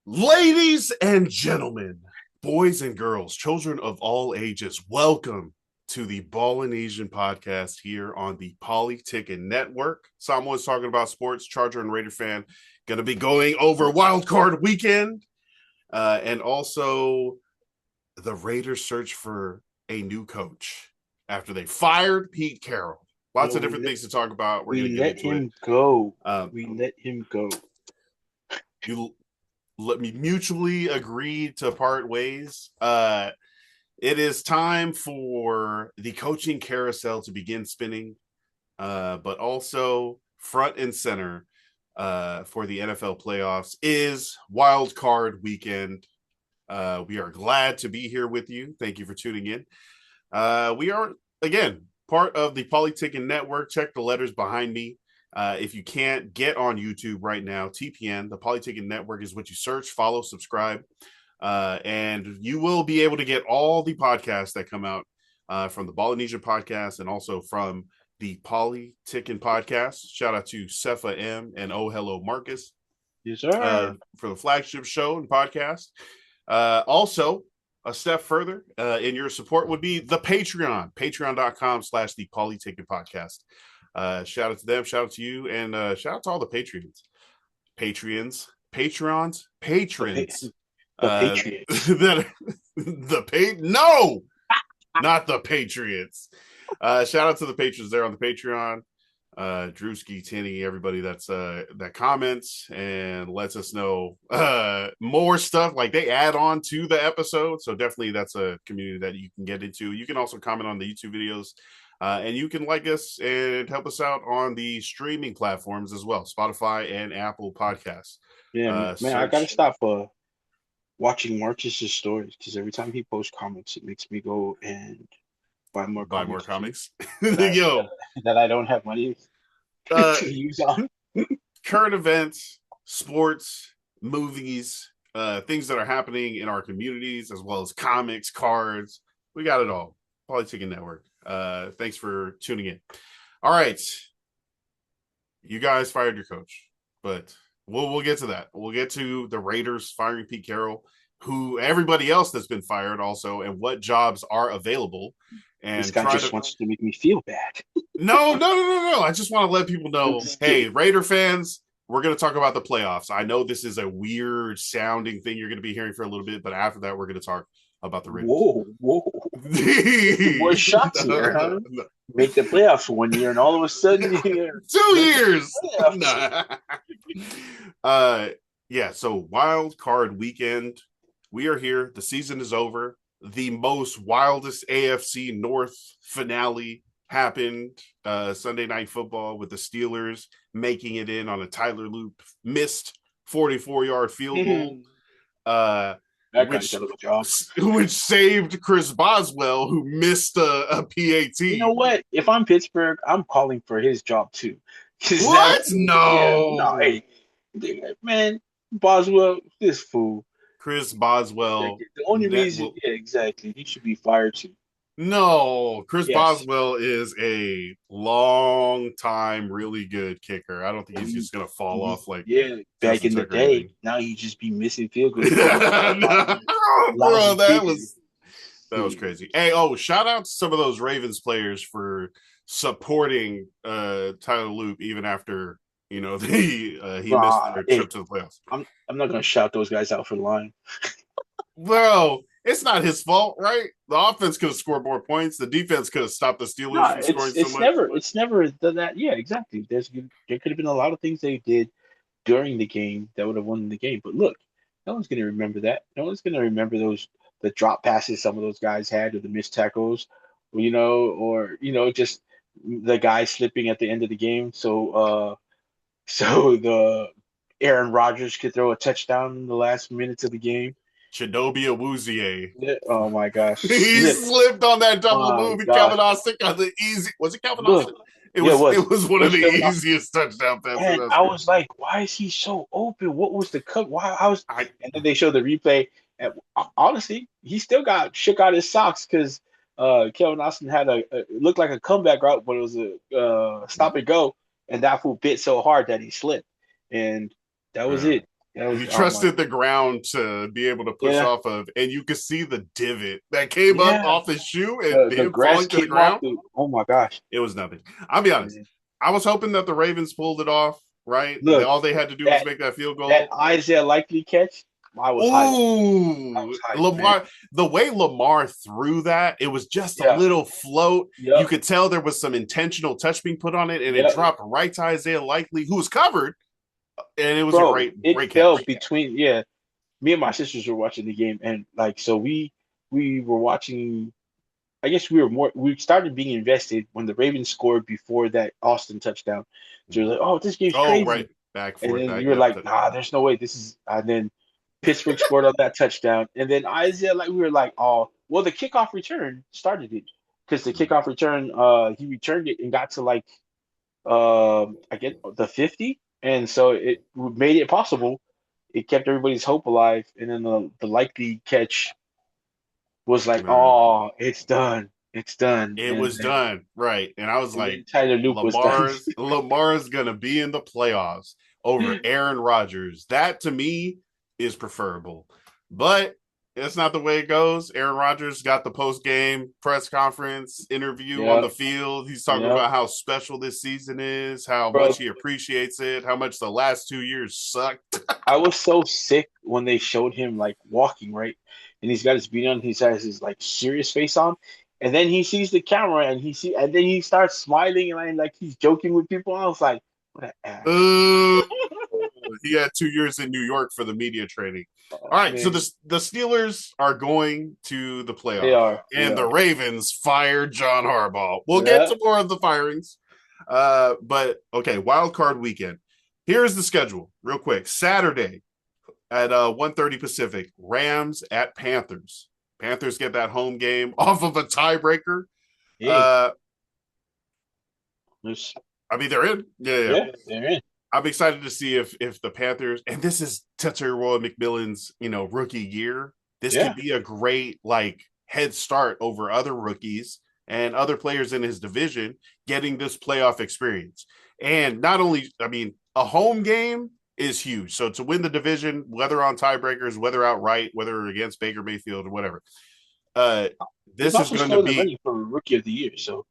Ladies and gentlemen, boys and girls, children of all ages, welcome to the Ballinesian Podcast here on the Polytickin Network. Samoans talking about sports, Charger and Raider fan. Going to be going over WildCard Weekend and also the Raiders search for a new coach after they fired Pete Carroll. Lots of different things to talk about. We let him go. You let me mutually agree to part ways. It is time for the coaching carousel to begin spinning, but also front and center for the NFL playoffs is Wild Card Weekend. We are glad to be here with you. Thank you for tuning in. We are, again, part of the Polytickin Network. Check the letters behind me. If you can't get on YouTube right now, TPN, the Polytickin Network is what you search, follow, subscribe, and you will be able to get all the podcasts that come out from the Ballinesian Podcast and also from the Polytickin Podcast. Shout out to Cepha M and Oh Hello Marcus. Yes, sir. For the flagship show and podcast. Also, a step further in your support would be the Patreon, patreon.com/the Polytickin Podcast. Shout out to them, shout out to you, and shout out to all the patrons. Patrons. No, not the Patriots. Shout out to the patrons there on the Patreon. Drewski, Tinny, everybody that comments and lets us know more stuff. Like they add on to the episode, so definitely that's a community that you can get into. You can also comment on the YouTube videos. And you can like us and help us out on the streaming platforms as well, Spotify and Apple Podcasts. Yeah, man, I gotta stop watching Marcus's stories because every time he posts comments, it makes me go and buy more comics. Yo, that I don't have money to use on. Current events, sports, movies, things that are happening in our communities, as well as comics, cards. We got it all. Polytickin Network. Thanks for tuning in. All right. You guys fired your coach, but we'll get to that. We'll get to the Raiders firing Pete Carroll, who everybody else that's been fired also, and what jobs are available. And this guy just wants to make me feel bad. No. I just want to let people know, hey, Raider fans, we're going to talk about the playoffs. I know this is a weird sounding thing you're going to be hearing for a little bit, but after that, we're going to talk about the Raiders. Whoa. More shots here, huh? Make the playoffs 1 year, and all of a sudden, 2 years. Yeah. So Wild Card Weekend, we are here. The season is over. The most wildest AFC North finale happened Sunday Night Football with the Steelers making it in on a Tyler Loop missed 44-yard field goal. Which saved Chris Boswell, who missed a PAT. You know what? If I'm Pittsburgh, I'm calling for his job too. What? No. Hey, man, Boswell, this fool. Chris Boswell. The only reason, exactly. He should be fired too. No, Chris Boswell is a long time, really good kicker. I don't think he's just gonna fall off like back in the day. Now he just be missing field goals. Bro, that was crazy. Hey, shout out to some of those Ravens players for supporting Tyler Loop even after he missed their trip to the playoffs. I'm not gonna shout those guys out for lying. Bro, it's not his fault, right? The offense could have scored more points. The defense could have stopped the Steelers from scoring so much. It's never done that. Yeah, exactly. There could have been a lot of things they did during the game that would have won the game. But look, no one's going to remember that. No one's going to remember the drop passes some of those guys had, or the missed tackles, or just the guy slipping at the end of the game. So the Aaron Rodgers could throw a touchdown in the last minutes of the game. Chidobe Awuzie. Oh my gosh. He slipped on that double move. Calvin Austin got the easy. Was it Calvin Austin? It was one of the easiest touchdown passes. I was like, why is he so open? What was the cut? And then they showed the replay. And honestly, he still got shook out his socks because Calvin Austin had looked like a comeback route, but it was a stop and go. And that fool bit so hard that he slipped. And that was it. That was He oh my trusted the ground to be able to push yeah off of, and you could see the divot that came up yeah. off his shoe and The him grass falling to the came off ground. the. Oh my gosh! It was nothing. I'll be honest. Man. I was hoping that the Ravens pulled it off, right? Look, All they had to do was that make that field that goal. Isaiah likely catch, I was hyped. I Ooh, was hyped, man. Lamar, the way Lamar threw that, it was just a Yeah. little float. You Yep. could tell there was some intentional touch being put on it, and it Yep. dropped right to Isaiah Likely, who was covered, and it was a Bro, it great fell catch. between. Yeah, me and my sisters were watching the game, and like so we were watching. I guess we started being invested when the Ravens scored before that Austin touchdown. So we're Mhm. like, oh, this game's Oh, right. crazy. Back, And forth, then back. you were Yep. like, nah, there's no way. This is and then Pittsburgh scored on that touchdown. And then Isaiah, like we were like, oh, well, the kickoff return started it. Because the kickoff return, he returned it and got to like I get the 50. And so it made it possible. It kept everybody's hope alive. And then the likely catch was like, Uh, oh, it's done. It's done. it was done. Right. And I was And like, then Tyler Loop was done. Lamar's gonna be in the playoffs over Aaron Rodgers. That to me is preferable. But it's not the way it goes. Aaron Rodgers got the post game press conference interview on Yeah, the field. He's talking yeah. about how special this season is, how much Bro, he appreciates it, how much the last 2 years sucked. I was so sick when they showed him like walking, right? And he's got his beat on, he has his like serious face on. And then he sees the camera and then he starts smiling and like he's joking with people. I was like, what an ass. Uh, he had 2 years in New York for the media training. All right, so Man, the Steelers are going to the they playoffs, are. They and the are. Ravens fired John Harbaugh. We'll get Yeah. to more of the firings, but okay, Wild Card Weekend. Here's the schedule, real quick. Saturday at 1:30 Pacific, Rams at Panthers. Panthers get that home game off of a tiebreaker. Hey, Uh, there's, I mean, they're in. Yeah. yeah, they're in. I'm excited to see if the Panthers, and this is Roy McMillan's rookie year. This Yeah. could be a great like head start over other rookies and other players in his division getting this playoff experience. And not only, I mean, a home game is huge. So to win the division, whether on tiebreakers, whether outright, whether against Baker Mayfield or whatever, uh, He's this is also going still to in the be running for Rookie of the Year. So,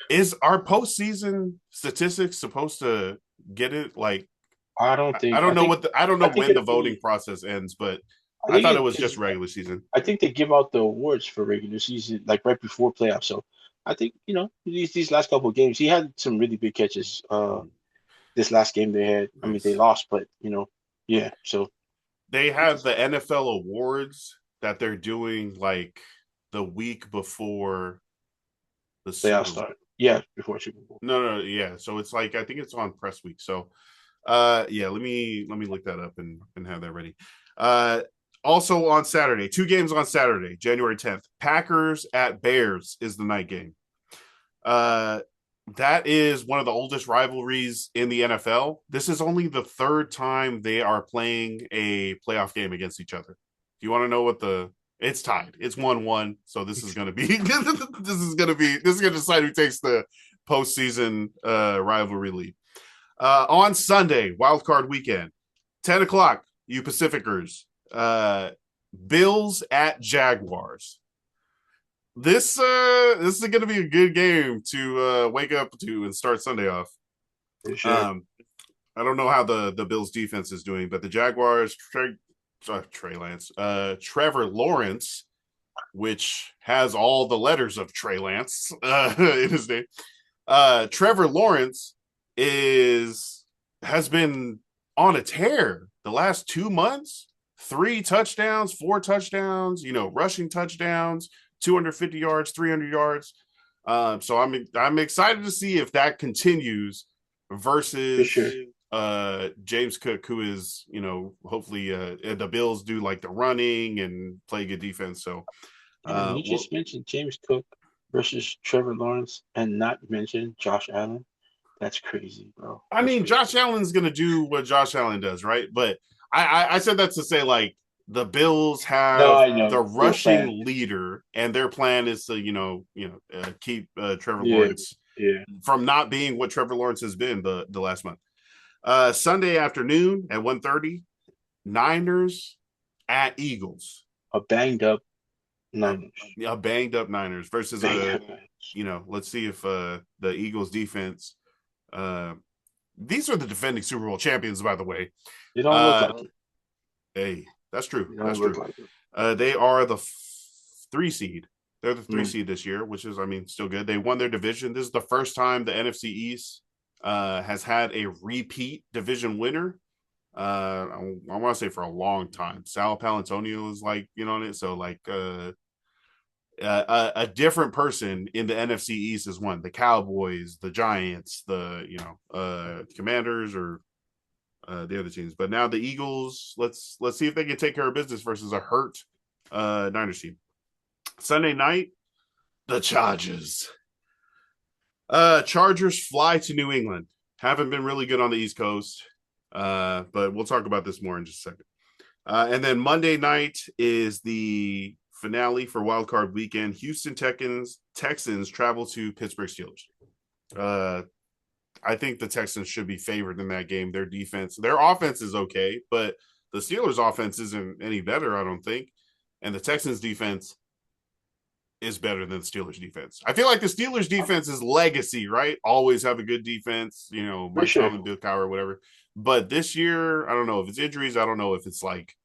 is our postseason statistics supposed to get it? Like, I don't I think. don't know I don't know I think when the it'll voting be. process ends, but I I think thought it it was just is. regular season. I think they give out the awards for regular season, like right before playoffs. So I think, these last couple of games, he had some really big catches. This last game they had, I mean, they Nice. lost, but yeah. So They have the NFL awards that they're doing like the week before the playoffs Super Bowl. start. Yeah, before Super Bowl. No, yeah. So it's like I think it's on press week. So yeah, let me look that up and have that ready. Uh Also on Saturday, two games on Saturday, January 10th. Packers at Bears is the night game. Uh that is one of the oldest rivalries in the NFL. This is only the third time they are playing a playoff game against each other. Do you want to know what it's tied. It's 1-1. So this is gonna be this is gonna decide who takes the postseason rivalry lead. On Sunday, Wild Card Weekend, 10 o'clock, you Pacificers. Bills at Jaguars. This is going to be a good game to wake up to and start Sunday off. For sure. I don't know how the Bills defense is doing, but the Jaguars, Trevor Lawrence, which has all the letters of Trey Lance in his name. Trevor Lawrence has been on a tear the last 2 months. 3 touchdowns, 4 touchdowns, rushing touchdowns, 250 yards, 300 yards. So I'm excited to see if that continues versus sure. James Cook, who is, hopefully the Bills do like the running and play good defense. So You just mentioned James Cook versus Trevor Lawrence and not mention Josh Allen. That's crazy, bro. I mean, Josh Allen's going to do what Josh Allen does, right? But I said that to say, like, the Bills have the rushing leader, and their plan is to, keep Trevor Lawrence Yeah. from not being what Trevor Lawrence has been the last month. Sunday afternoon at 1:30, Niners at Eagles. A banged up A, Niners. a banged up Niners versus let's see if the Eagles defense. These are the defending Super Bowl champions, by the way. They don't look like it. Hey, that's true. They don't That's look true. like it. They are the 3 seed. They're the 3 seed this year, which is, I mean, still good. They won their division. This is the first time the NFC East has had a repeat division winner. I want to say for a long time. Sal Palantonio is like, on it. So like a different person in the NFC East has won. The Cowboys, the Giants, the Commanders, or the other teams. But now the Eagles. Let's see if they can take care of business versus a hurt Niners team. Sunday night, the Chargers. Chargers fly to New England. Haven't been really good on the East Coast, but we'll talk about this more in just a second. And then Monday night is the finale for WildCard Weekend. Houston Texans travel to Pittsburgh Steelers. I think the Texans should be favored in that game. Their offense is okay, but the Steelers' offense isn't any better, I don't think. And the Texans' defense is better than the Steelers' defense. I feel like the Steelers' defense is legacy, right? Always have a good defense, Mike Tomlin, Bill Cowher, whatever. But this year, I don't know if it's injuries. I don't know if it's like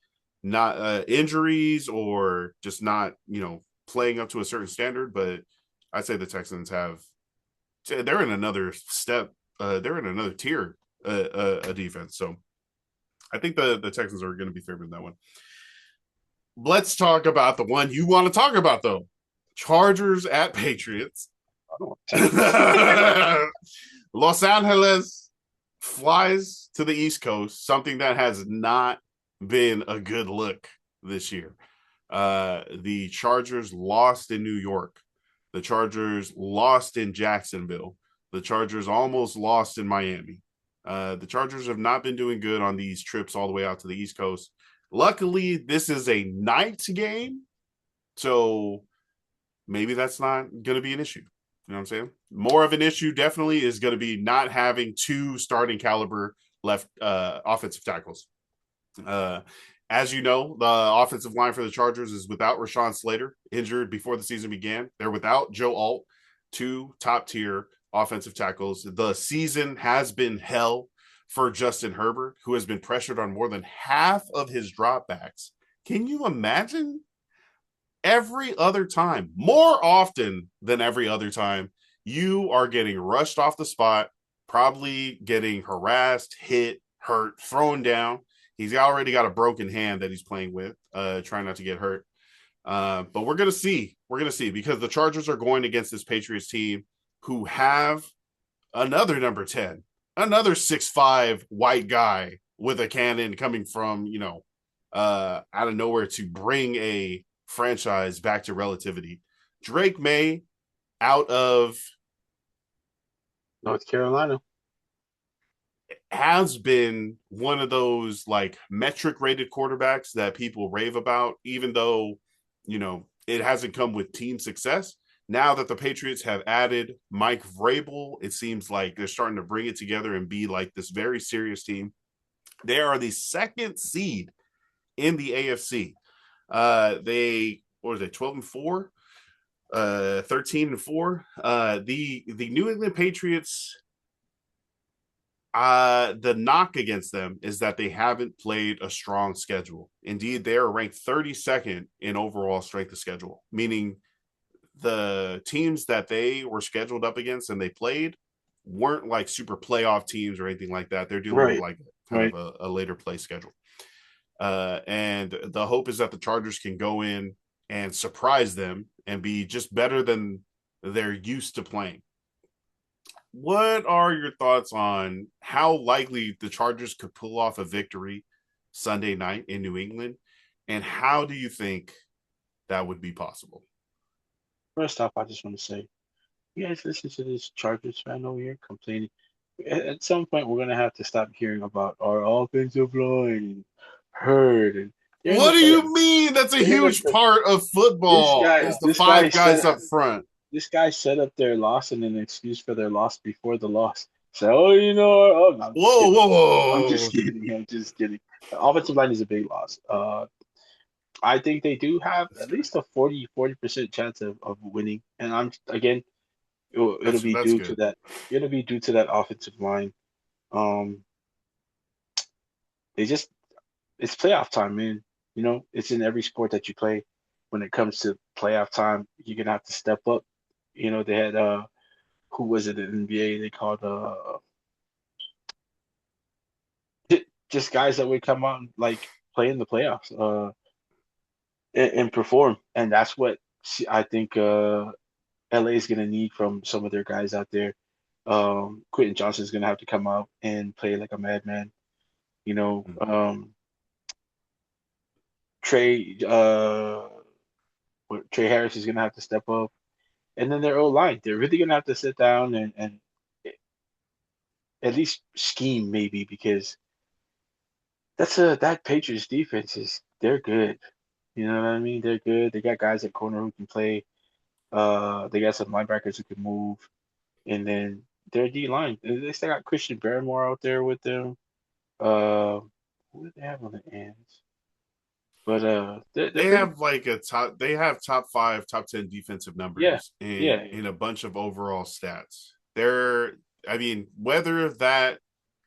not injuries or just not, playing up to a certain standard. But I'd say the Texans they're in another step. They're in another tier a defense. So I think the Texans are going to be favored in that one. Let's talk about the one you want to talk about, though. Chargers at Patriots. Los Angeles flies to the East Coast, something that has not been a good look this year. The Chargers lost in New York. The Chargers lost in Jacksonville. The Chargers almost lost in Miami. The Chargers have not been doing good on these trips all the way out to the East Coast. Luckily, this is a night game, so maybe that's not going to be an issue. You know what I'm saying? More of an issue definitely is going to be not having 2 starting caliber left offensive tackles. As you know, the offensive line for the Chargers is without Rashawn Slater, injured before the season began. They're without Joe Alt, 2 top-tier offensive tackles. The season has been hell for Justin Herbert, who has been pressured on more than half of his dropbacks. Can you imagine? Every other time, more often than every other time, you are getting rushed off the spot, probably getting harassed, hit, hurt, thrown down. He's already got a broken hand that he's playing with, trying not to get hurt. But we're going to see. We're going to see because the Chargers are going against this Patriots team who have another number 10, another 6'5" white guy with a cannon coming from, out of nowhere to bring a franchise back to relativity. Drake Maye out of North Carolina has been one of those like metric rated quarterbacks that people rave about, even though, it hasn't come with team success. Now that the Patriots have added Mike Vrabel, it seems like they're starting to bring it together and be like this very serious team. They are the 2nd seed in the AFC. They 12-4, 13-4. The New England Patriots. The knock against them is that they haven't played a strong schedule. Indeed, they are ranked 32nd in overall strength of schedule, meaning the teams that they were scheduled up against and they played weren't like super playoff teams or anything like that. They're dealing with like kind of a later play schedule. And the hope is that the Chargers can go in and surprise them and be just better than they're used to playing. What are your thoughts on how likely the Chargers could pull off a victory Sunday night in New England? And how do you think that would be possible? First off, I just want to say, you guys listen to this Chargers fan over here complaining. At some point, we're going to have to stop hearing about our offensive line and hurt. And what do you mean? That's a huge part of football. It's the 5 guys up front. This guy set up their loss and an excuse for their loss before the loss. So, oh, no, I'm just Whoa, kidding. whoa, I'm whoa. just kidding. I'm just kidding. The offensive line is a big loss. I think they do have at least a 40% chance of winning. And again, it'll be That's due to good. that. It'll be due to that offensive line. Um, they just it's playoff time, man. It's in every sport that you play. When it comes to playoff time, you're gonna have to step up. They had who was it in the NBA? They called just guys that would come out and like play in the playoffs and perform, and that's what I think LA is gonna need from some of their guys out there. Quentin Johnson's gonna have to come out and play like a madman. You know, Mm. um, Trey Trey Harris is gonna have to step up, and then their O line. They're really gonna have to sit down and at least scheme maybe because that Patriots defense is they're good. You know what I mean? They're good. They got guys at corner who can play. They got some linebackers who can move, and then their D line. They still got Christian Barrymore out there with them. Uh, who do they have on the ends? But they're They pretty. have like they have top 5, top 10 defensive Yeah, numbers yeah, in a bunch of overall stats. I mean, whether that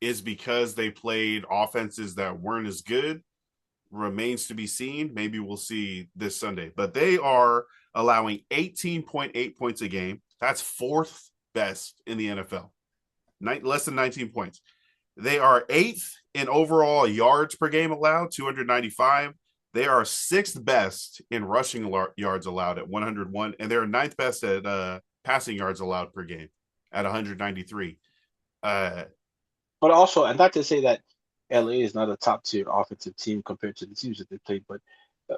is because they played offenses that weren't as good remains to be seen. Maybe we'll see this Sunday, but they are allowing 18.8 points a game. That's 4th best in the NFL. Less than 19 points. They are 8th in overall yards per game allowed, 295. They are 6th best in rushing yards allowed at 101, and they're 9th best at passing yards allowed per game at 193. Uh, but also, and not to say that LA is not a top tier offensive team compared to the teams that they played, but uh,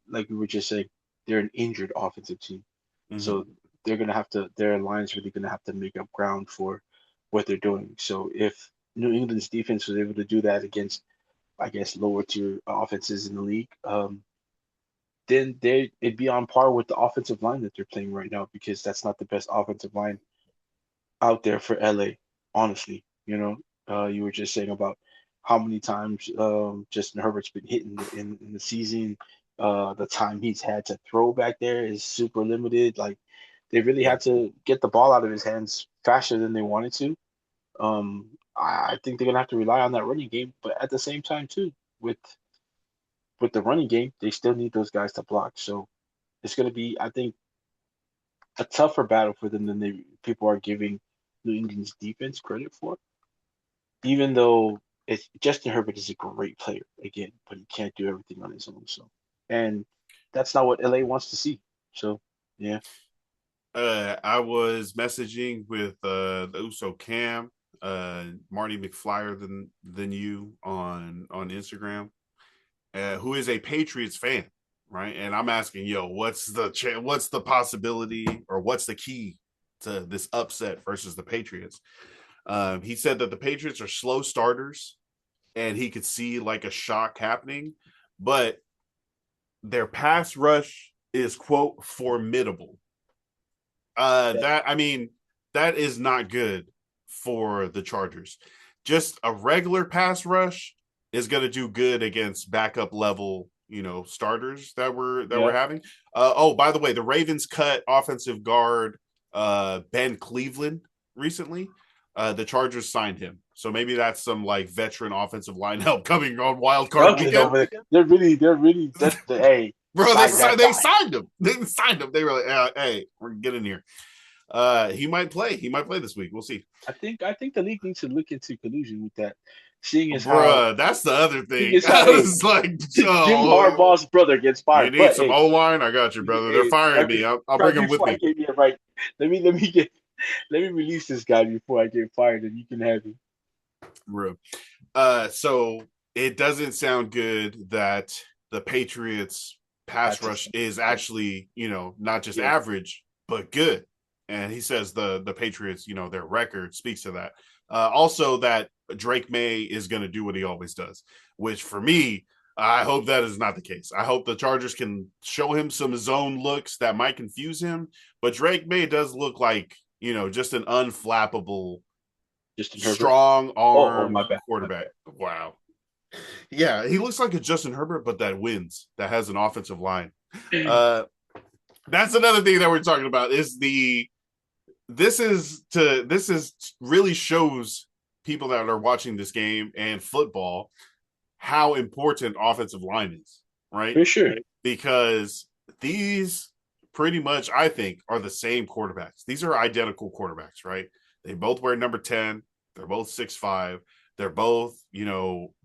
like we were just saying, they're an injured offensive team. mm-hmm. So their line's really gonna have to make up ground for what they're doing. So if New England's defense was able to do that against, I guess, lower tier offenses in the league, then it'd be on par with the offensive line that they're playing right now because that's not the best offensive line out there for LA, honestly. You were just saying about how many times Justin Herbert's been hit in the season. The time he's had to throw back there is super limited. Like they really Yeah, had to get the ball out of his hands faster than they wanted to. I think they're gonna have to rely on that running game, but at the same time too, with the running game, they still need those guys to block. So it's gonna be, I think, a tougher battle for them than people are giving New England's defense credit for. Even though Justin Herbert is a great player again, but he can't do everything on his own. So, and that's not what LA wants to see. So, yeah, I was messaging with the Uso Cam, Marty McFlyer than you on Instagram, who is a Patriots fan, right? And I'm asking, yo, what's the possibility or what's the key to this upset versus the Patriots? He said that the Patriots are slow starters, and he could see like a shock happening, but their pass rush is quote formidable. yeah, That I mean, that is not good for the Chargers. Just a regular pass rush is going to do good against backup level, starters that we're yeah. having. Oh, by the way, the Ravens cut offensive guard Ben Cleveland recently. The Chargers signed him, so maybe that's some like veteran offensive line help coming on WildCard Duncan Weekend. over there, they're really, hey, Bro, sign that they guy. signed him. They signed him. They were like, "Hey, we're getting here." He might play. He might play this week. We'll see. I think the league needs to look into collusion with that, seeing as how Bruh, that's the other seeing thing. as how I hey, was like, Jim oh, Harbaugh's brother gets you fired, need but some hey, O line? I got you, brother. They're hey, firing me. I'll bring him with before I me, get me right, let me release this guy before I get fired, and you can have him. bro. So it doesn't sound good that the Patriots pass That's rush just is actually, not just yeah, average, but good. And he says the Patriots, their record speaks to that. Also, that Drake Maye is going to do what he always does, which for me, I hope that is not the case. I hope the Chargers can show him some zone looks that might confuse him. But Drake Maye does look like, just an unflappable Justin Herbert. strong Oh, arm my bad. quarterback. Wow. Yeah, he looks like a Justin Herbert, but that wins. That has an offensive line. Uh, that's another thing that we're talking about is this is really shows people that are watching this game and football how important offensive line is, right? For sure. Because these pretty much, I think, are the same quarterbacks. These are identical quarterbacks, right? They both wear number 10. They're both 6'5". They're both,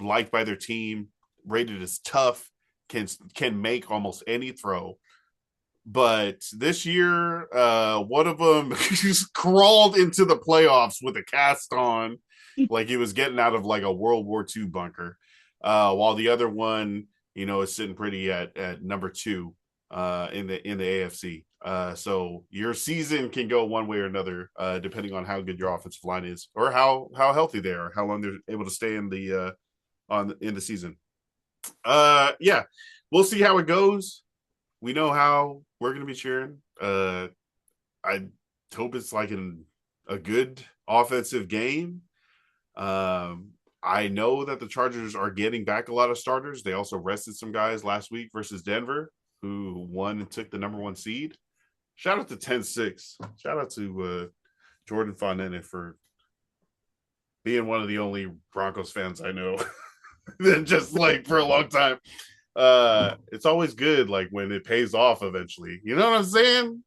liked by their team, rated as tough, can make almost any throw. But this year, one of them just crawled into the playoffs with a cast on, like he was getting out of like a World War II bunker, while the other one, is sitting pretty at number 2 in the AFC. So your season can go one way or another, depending on how good your offensive line is, or how healthy they are, how long they're able to stay in the season. Yeah, we'll see how it goes. We know how we're going to be cheering. I hope it's like a good offensive game. I know that the Chargers are getting back a lot of starters. They also rested some guys last week versus Denver, who won and took the number 1 seed. Shout out to 10-6. Shout out to Jordan Fontenot for being one of the only Broncos fans I know just like for a long time. It's always good like when it pays off eventually. You know what I'm saying?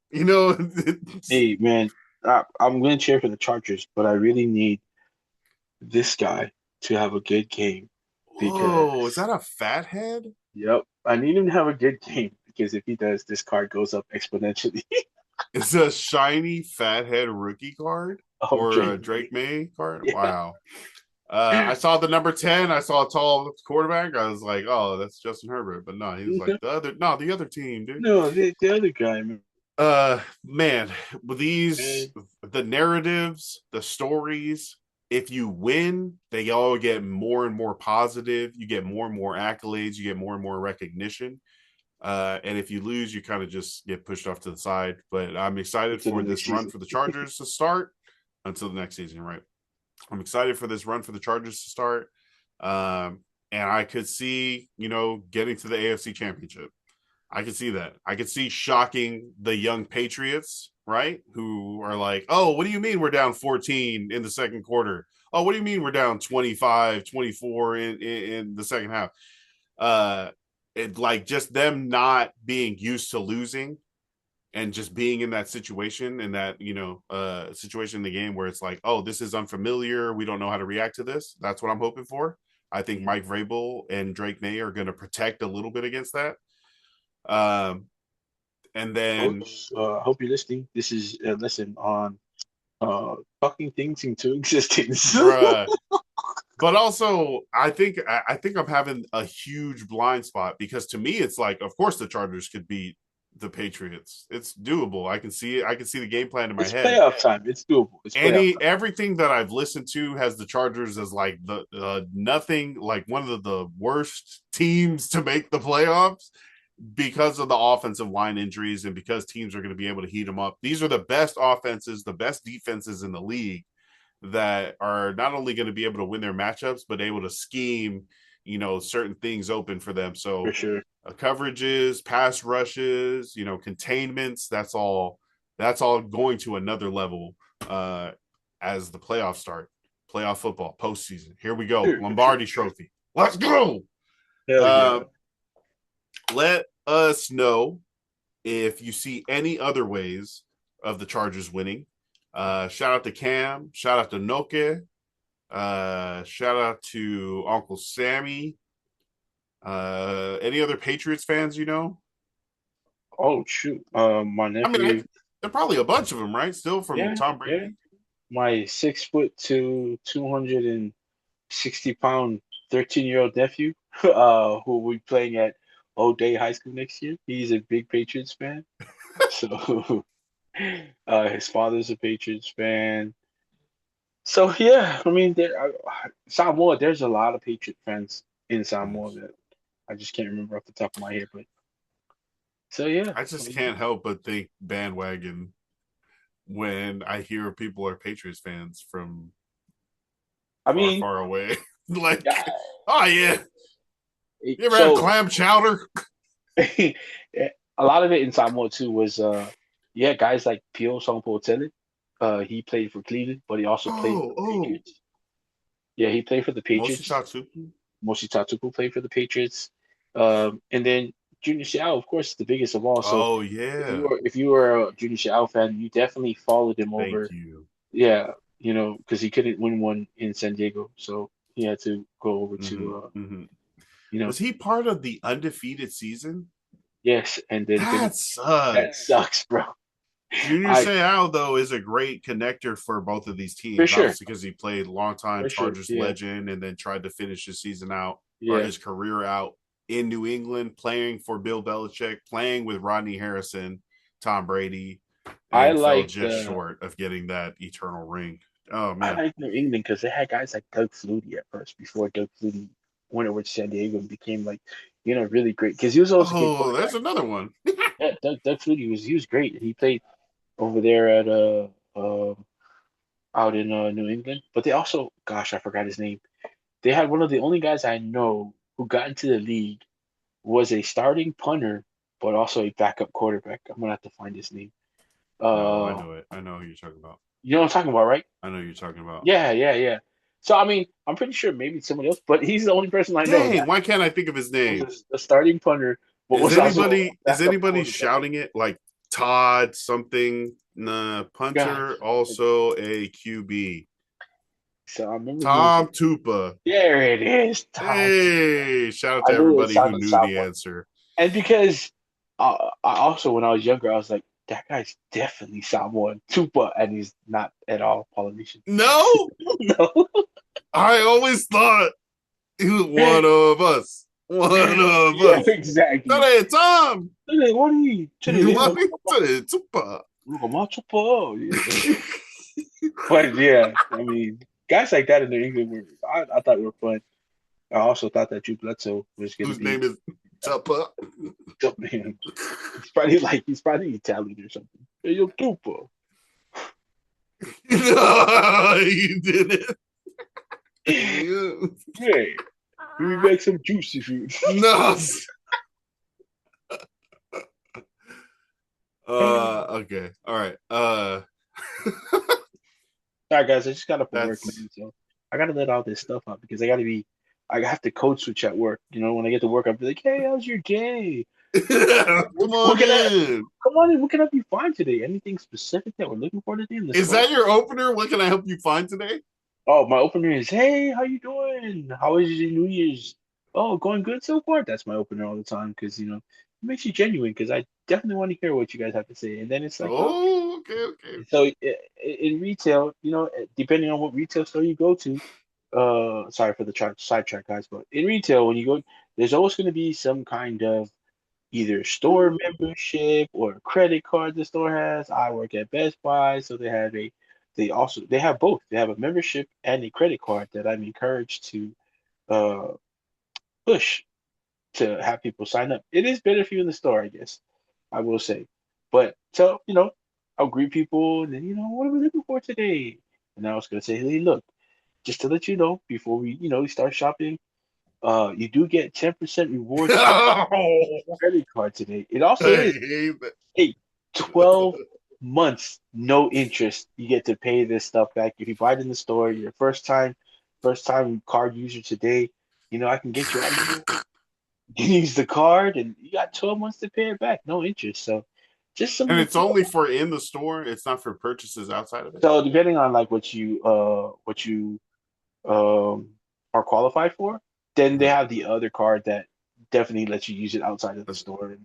Hey, man, I'm going to cheer for the Chargers, but I really need this guy to have a good game Whoa, is because, that a fathead? yep, I need him to have a good game because if he does, this card goes up exponentially. It's a shiny fathead rookie card Oh, or a Drake Drake Maye. Maye card. Yeah. Wow. I saw the number 10. I saw a tall quarterback. I was like, oh, that's Justin Herbert. But no, he was like the other team, dude. No, the other guy, man. Man, these, Man, the narratives, the stories, if you win, they all get more and more positive. You get more and more accolades. You get more and more recognition. And if you lose, you kind of just get pushed off to the side. But I'm excited until the for next this run season. for the Chargers to start until the next season, right? I'm excited for this run for the Chargers to start. And I could see, getting to the AFC Championship. I could see that. I could see shocking the young Patriots, right? Who are like, oh, what do you mean we're down 14 in the second quarter? Oh, what do you mean we're down 25, 24 in the second half? It like just them not being used to losing and just being in that situation and that, situation in the game where it's like, oh, this is unfamiliar. We don't know how to react to this. That's what I'm hoping for. I think Mike Vrabel and Drake Maye are going to protect a little bit against that. And then, Folks, I hope you're listening. This is a lesson on talking things into existence. bruh, but also I think I'm having a huge blind spot because to me it's like, of course the Chargers could beat the Patriots. It's doable. I can see it. I can see the game plan in my It's head. playoff time. It's doable. It's playoff time. Everything that I've listened to has the Chargers as like the nothing, like one of the worst teams to make the playoffs because of the offensive line injuries and because teams are going to be able to heat them up. These are the best offenses, the best defenses in the league that are not only going to be able to win their matchups, but able to scheme, certain things open for them. For So sure. coverages, pass rushes, containments, that's all going to another level as the playoffs start. Playoff football, postseason. Here we go. Sure, Lombardi Trophy. Let's go. Hell yeah. Let us know if you see any other ways of the Chargers winning. Shout out to Cam. Shout out to Noke. Shout out to Uncle Sammy. Any other Patriots fans you know? Oh shoot. My I mean, nephew. there are probably a bunch of them, right? Still from Yeah, Tom yeah. Brady. My 6 foot to 260 pound 13-year-old nephew, who will be playing at O'Day High School next year. He's a big Patriots fan. So his father's a Patriots fan. So yeah, I mean, Samoa. There's a lot of Patriot fans in Samoa that I just can't remember off the top of my head. But so yeah, I just can't help but think bandwagon when I hear people are Patriots fans from I far, mean, far away. Like, yeah, oh yeah. You ever had so clam chowder? a lot of it in Samoa too was yeah, guys like Pio Songpo. He played for Cleveland, but he also played for the Oh. Patriots. Yeah, he played for the Moshi Patriots. Tatsuki? Moshi Tatupu played for the Patriots. And then Junior Seau, of course, is the biggest of all. So Oh if you yeah. were if you were a Junior Seau fan, you definitely followed him Thank over. you. Yeah, because he couldn't win one in San Diego, so he had to go over Hmm. to Hmm. you know, Was he part of the undefeated season? yes, and then That that sucks. sucks, bro. Junior I Seau, though, is a great connector for both of these for teams, sure, obviously because he played longtime for sure, Chargers yeah, legend and then tried to finish his season out or yeah. his career out in New England, playing for Bill Belichick, playing with Rodney Harrison, Tom Brady, I and fell liked just short of getting that eternal ring. Oh, I man. liked New England because they had guys like Doug Flutie at first before Doug Flutie went over to San Diego and became like really great because he was also a good Oh, there's quarterback. another one. Yeah, Doug Flutie was great. He played over there at uh out in New England, but they also, gosh, I forgot his name. They had one of the only guys I know who got into the league was a starting punter, but also a backup quarterback. I'm gonna have to find his name. No, I Uh, know it. I know who you're talking about. you know what I'm talking about, right? I know who you're talking about. Yeah, yeah, yeah. So I mean, I'm pretty sure maybe somebody else, but he's the only person I know Dang, that why can't I think of his was name? a starting punter, but Is was also a anybody is backup anybody quarterback. shouting it like Todd something? Nah, Gosh, punter, also a QB. so I remember he was Tom Tupa. there. It is, Tom. Hey, shout out to I knew it everybody who sounded like knew the someone, answer. and because I also when I was younger, I was like, that guy's definitely Samoan Tupa, and he's not at all Polynesian. No, No, I always thought he was one of us. One of yeah, us. exactly. Hey, Tom. What are you? Tupa. Yeah. But yeah, I mean, guys like that in New England I thought were fun. I also thought that Drew Bledsoe was going to Whose be name is Tupa. man. He's probably Italian or something. Hey, yo, Tupa. No, you didn't. Hey, let me make some juicy food. No. Okay. All right. All right, guys, I just got up for work, That's man. So I got to let all this stuff out because I have to code switch at work. When I get to work, I'll be like, hey, how's your day? come on in. Come on in. What can I be fine today? Anything specific that we're looking for today? Let's Is go. that your opener? What can I help you find today? Oh, my opener is, hey, how you doing? How is your New Year's? Oh, going good so far. That's my opener all the time because it makes you genuine because I definitely want to hear what you guys have to say. And then it's like, oh, okay. Oh, okay, okay. So in retail, depending on what retail store you go to, sorry for the sidetrack, guys, but in retail, when you go, there's always going to be some kind of either store membership or a credit card the store has. I work at Best Buy, so they have both. They have a membership and a credit card that I'm encouraged to uh push to have people sign up. It is better for you in the store, I guess. I will say. But so, I'll greet people and then, what are we looking for today? And I was gonna say, hey, look, just to let you know, before we start shopping, you do get 10% rewards Oh, credit card today. It also I is hate a that. 12 months, no interest. You get to pay this stuff back. If you buy it in the store, you're first time card user today, I can get you out of here. You use the card and you got 12 months to pay it back, no interest. So just And something to it's think only about. for in the store. It's not for purchases outside of it. So depending on like what you um are qualified for, then they Uh-huh. have the other card that definitely lets you use it outside of the store.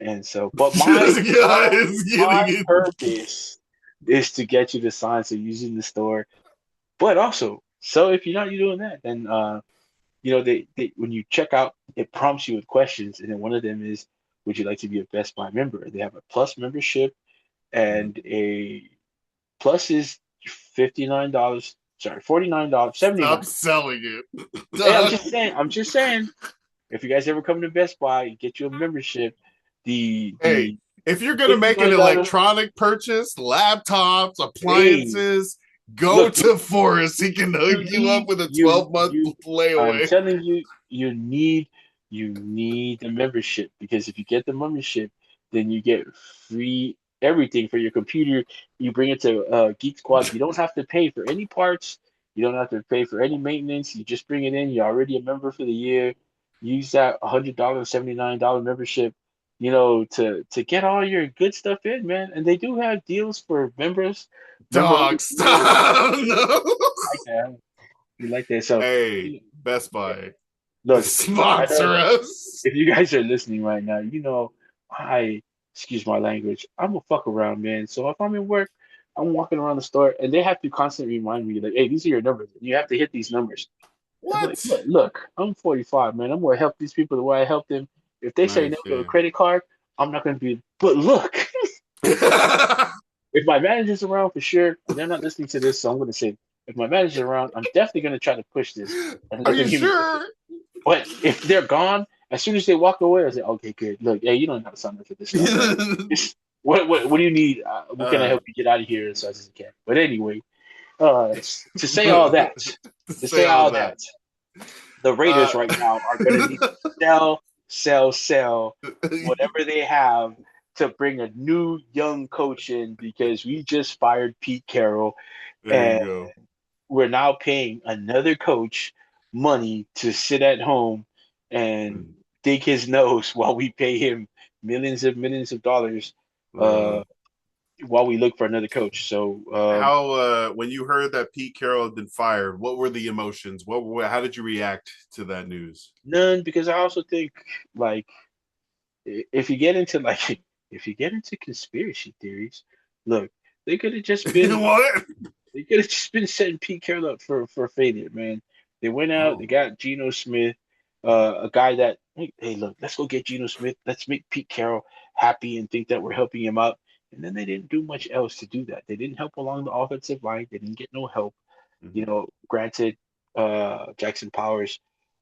And so, but my This my guy is my getting it. purpose is to get you to sign so using the store. But also, so if you're not doing that, then they when you check out, it prompts you with questions, and then one of them is, would you like to be a Best Buy member? They have a plus membership, and a plus is $59. Sorry, $49, Stop 79. selling it. Hey, I'm just saying, if you guys ever come to Best Buy and get you a membership, the Hey, the if you're gonna make an $59. electronic purchase, laptops, Hey, appliances, Go Look, to Forest. He can hook you up with a 12-month I'm layaway. telling you, you need the membership because if you get the membership, then you get free everything for your computer. You bring it to Geek Squad. You don't have to pay for any parts. You don't have to pay for any maintenance. You just bring it in. You're already a member for the year. Use that $100, $79 membership, to get all your good stuff in, man. And they do have deals for members. Member only Dog, deals. stop. No. Like that. You like that. So, Hey, you know, Best yeah. Buy, Look, I sponsor know us. if you guys are listening right now, excuse my language, I'm a fuck around, man. So if I'm in work, I'm walking around the store and they have to constantly remind me, like, hey, these are your numbers. You have to hit these numbers. I'm like, What? look, I'm 45, man. I'm going to help these people the way I help them. If they say no Nice, to a yeah. credit card, I'm not going to be, but look, if my manager's around for sure, and they're not listening to this, so I'm going to say, if my manager's around, I'm definitely going to try to push this and Are let them you hear me push it. sure? But if they're gone, as soon as they walk away, I say, okay, good. Look, hey, you don't have to sign up for this stuff, man. What do you need? What can I uh, help you get out of here as fast as I can? But anyway, to say all that, to to say say all all that. that, the Raiders Uh, right now are going to need to sell whatever they have to bring a new young coach in because we just fired Pete Carroll there you and go. we're now paying another coach money to sit at home and dig his nose while we pay him millions of dollars Uh, uh, while we look for another coach. So how when you heard that Pete Carroll had been fired, what were the emotions? How did you react to that news? none, because I also think like if you get into like if you get into conspiracy theories, look, they could have just been What? they could have just been setting Pete Carroll up for failure, man. They went out, they Oh. got Geno Smith, a guy that, hey, look, let's go get Geno Smith. Let's make Pete Carroll happy and think that we're helping him out. And then they didn't do much else to do that. They didn't help along the offensive line. They didn't get no help. Mhm. Granted, Jackson Powers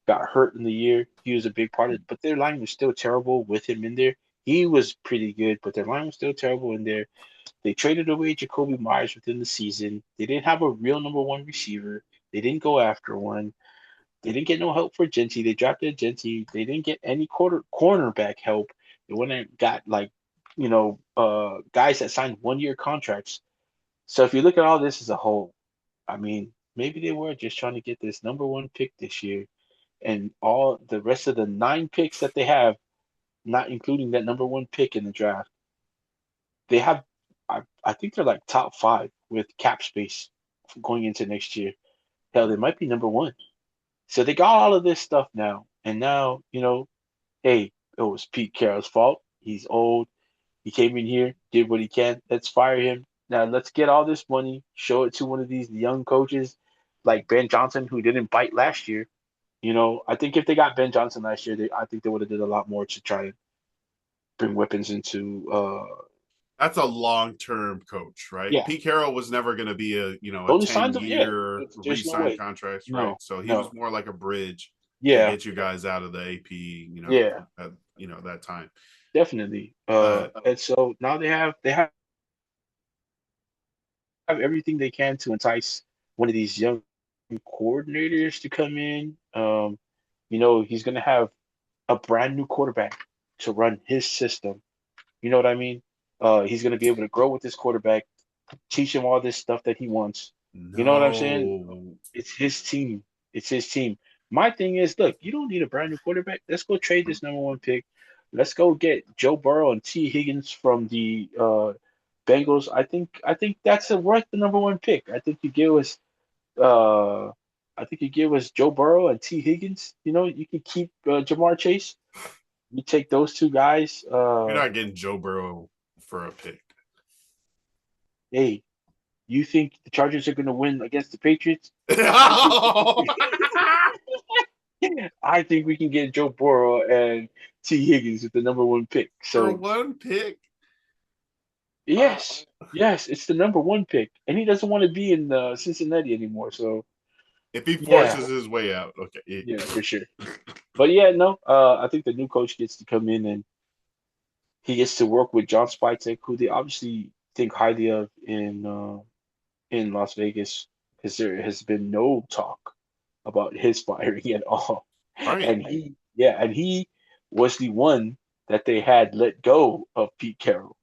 got hurt in the year. He was a big part of it, but their line was still terrible with him in there. He was pretty good, but their line was still terrible in there. They traded away Jacoby Myers within the season. They didn't have a real number one receiver. They didn't go after one. They didn't get no help for Genty. They drafted Genty. They didn't get any cornerback help. They went and got like, guys that signed 1 year contracts. So if you look at all this as a whole, I mean, maybe they were just trying to get this number one pick this year, and all the rest of the 9 picks that they have, not including that number one pick in the draft, they have, I think they're like top five with cap space going into next year. Hell, they might be number one. So they got all of this stuff now, and now hey, it was Pete Carroll's fault. He's old. He came in here, did what he can. Let's fire him. Now let's get all this money, show it to one of these young coaches like Ben Johnson, who didn't bite last year. I think if they got Ben Johnson last year, I think they would have did a lot more to try and bring weapons into. That's a long-term coach, right? Yeah, Pete Carroll was never going to be a only 10 signs of yeah. year There's no re-sign way. contract, right? No, So he was no. more like a bridge to Yeah, get you guys out of the AP, yeah, that time. definitely. Uh, And so now they have everything they can to entice one of these young coordinators to come in. He's going to have a brand new quarterback to run his system. You know what I mean? He's going to be able to grow with this quarterback, teach him all this stuff that he wants. You know what I'm saying? no, It's his team. It's his team. My thing is, look, you don't need a brand new quarterback. Let's go trade this number one pick. Let's go get Joe Burrow and T. Higgins from the Bengals. I think that's worth the number one pick. Uh I think you give us Joe Burrow and T. Higgins. You can keep Jamar Chase. You take those two guys. you're not getting Joe Burrow for a pick. Hey, you think the Chargers are going to win against the Patriots? I think for I think we can get Joe Burrow and T. Higgins with the number one pick. So one pick. Uh, yes, yes, it's the number one pick, and he doesn't want to be in Cincinnati anymore. So if he yeah, forces his way out, okay. yeah, for sure. But yeah, no, I think the new coach gets to come in and he gets to work with John Spytek, who they obviously think highly of in in Las Vegas because there has been no talk about his firing at all. Right. And he was the one that they had let go of Pete Carroll,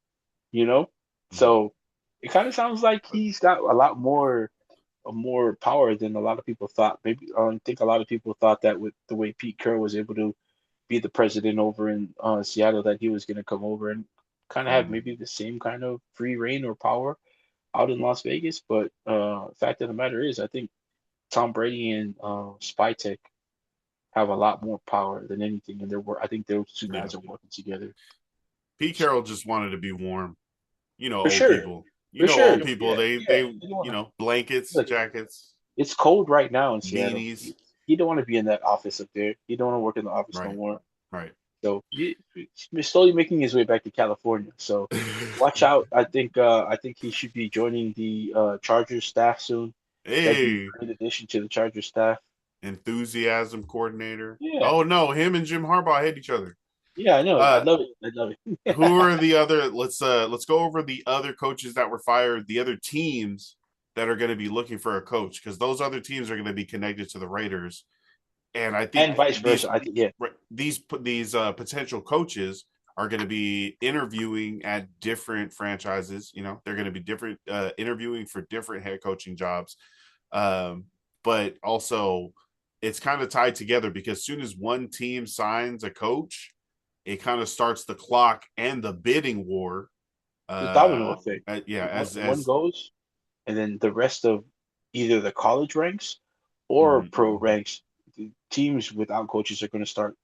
you know? Mhm. So it kind of sounds like he's got a lot more power than a lot of people thought. Maybe I think a lot of people thought that with the way Pete Carroll was able to be the president over in Seattle, that he was going to come over and kind of have Mhm. maybe the same kind of free reign or power out in Las Vegas. But fact of the matter is, I think Tom Brady and Spytek have a lot more power than anything, and I think those two Yeah. guys are working together. Pete Carroll just wanted to be warm. For Old sure, people. for Old sure. people. Yeah, They yeah. You don't want to blankets, look. jackets, It's cold right now in Seattle. beanies. You don't want to be in that office up there. You don't want to work in the office no Right. more. Right. So he's slowly making his way back to California. So watch out. I think he should be joining the Chargers staff soon. That'd be Hey, a great addition to the Chargers staff. enthusiasm coordinator. Yeah, Oh no, him and Jim Harbaugh hate each other. yeah, I know. I Uh, love it. I love it. who are the other? Let's go over the other coaches that were fired. The other teams that are going to be looking for a coach, because those other teams are going to be connected to the Raiders, and I And think vice versa. I think yeah. these potential coaches are going to be interviewing at different franchises. They're going to be different interviewing for different head coaching jobs, but also it's kind of tied together because as soon as one team signs a coach, it kind of starts the clock and the bidding war. The domino effect. Yeah, One as goes, and then the rest of either the college ranks or mm, pro ranks, the teams without coaches are going to start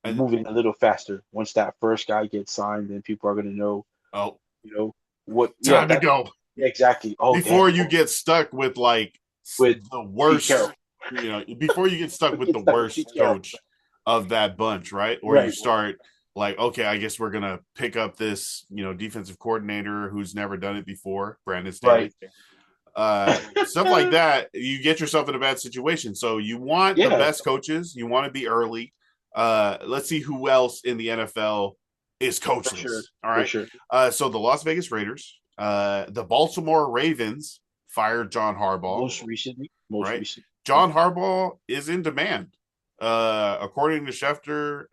and moving a little faster. Once that first guy gets signed, then people are going to know, oh, you know, what. Yeah, time to that go exactly. Oh, damn. before you get stuck with like With the Pete worst. Carroll, Before you get stuck with get the stuck with Pete worst Carroll. coach of that bunch, right? Or you Right, start like, okay, I guess we're gonna pick up this, defensive coordinator who's never done it before, Brandon right. Staley. Stuff like that, you get yourself in a bad situation. So you want the Yeah, best coaches, you want to be early. Let's see who else in the NFL is for sure, coachless. All for right. sure. So the Las Vegas Raiders, the Baltimore Ravens fired John Harbaugh, Most right? recently. John Harbaugh is in demand. According to Schefter,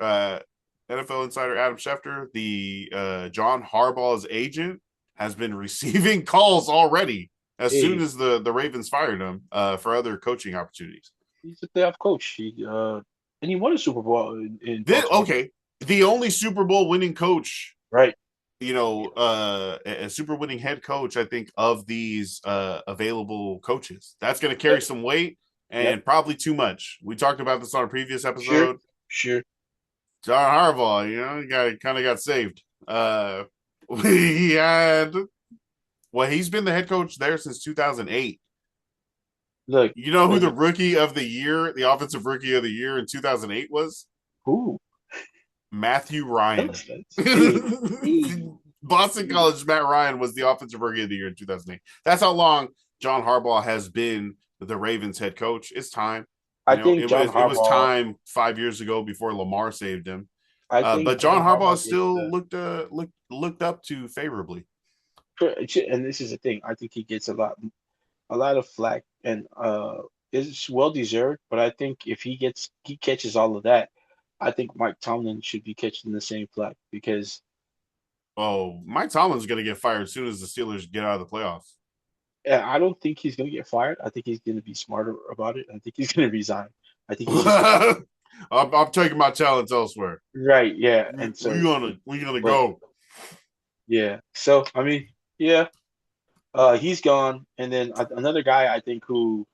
NFL insider Adam Schefter, the John Harbaugh's agent has been receiving calls already as soon Hey, as the Ravens fired him for other coaching opportunities. he's a playoff coach. And he won a Super Bowl in Baltimore. Okay, the only Super Bowl winning coach, Right. a super winning head coach, I think, of these available coaches. That's going to carry some weight Yep. and probably too much. We talked about this on a previous Sure. episode. Sure. John Harbaugh, kind of got saved. He had he's been the head coach there since 2008. Look, You know who look. the rookie of the year, the offensive rookie of the year in 2008 was? Who? Matthew Ryan. Hey, hey. Boston College Matt Ryan was the offensive rookie of the year in 2008. That's how long John Harbaugh has been the Ravens head coach. It's time. I think John It was Harbaugh. time 5 years ago before Lamar saved him. I think But John John Harbaugh Harbaugh gets still looked up to favorably. and this is the thing. I think he gets a lot of flack, and it's well deserved. But I think if he catches all of that, I think Mike Tomlin should be catching the same flack because Oh, Mike Tomlin's going to get fired as soon as the Steelers get out of the playoffs. I don't think he's going to get fired. I think he's going to be smarter about it. I think he's going to resign. I think he just I'm taking my talents elsewhere. right, yeah, and We so gonna but go. yeah. So I mean, yeah, he's gone, and then another guy I think who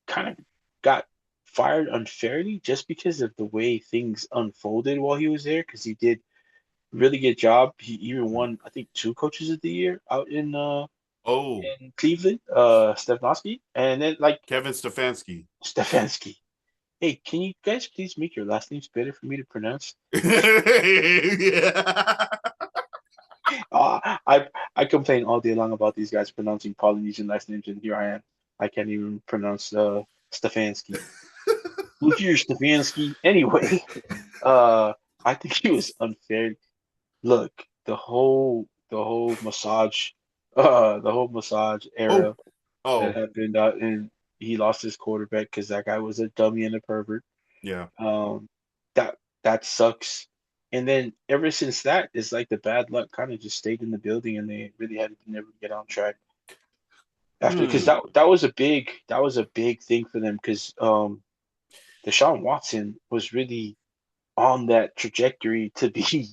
kind of got fired unfairly just because of the way things unfolded while he was there, because he did really good job. He even won, I think, two coaches of the year out Oh, in Cleveland, Stefanski, and then like Kevin Stefanski. Stefanski. Hey, can you guys please make your last names better for me to pronounce? Yeah. I complain all day long about these guys pronouncing Polynesian last names, and here I am. I can't even pronounce Stefanski. Who's your Stefanski? Anyway, I think he was unfair. Look, the whole massage Oh, era. that Oh, happened, and he lost his quarterback because that guy was a dummy and a pervert. yeah. Um, that that sucks. And then ever since that, it's like the bad luck kind of just stayed in the building, and they really had to never get on track after because Hmm. that was a big thing for them because Deshaun Watson was really on that trajectory to be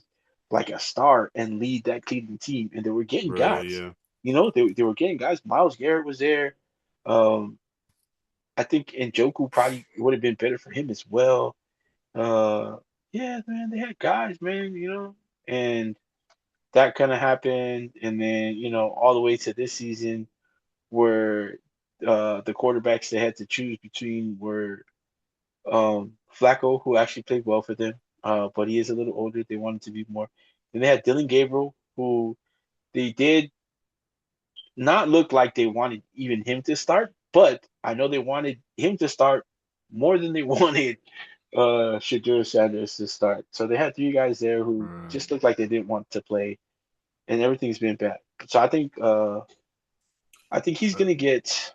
like a star and lead that Cleveland team, and they were getting Really, guys. yeah. They were getting guys. Miles Garrett was there. Um, I think Njoku probably would have been better for him as well. Uh, yeah, man, they had guys, man, and that kind of happened, and then all the way to this season where the quarterbacks they had to choose between were Flacco, who actually played well for them, but he is a little older. They wanted to be more. Then they had Dylan Gabriel, who they did not look like they wanted even him to start, but I know they wanted him to start more than they wanted Shadur Sanders to start. So they had three guys there who Right. just looked like they didn't want to play, and everything's been bad. So I think he's gonna get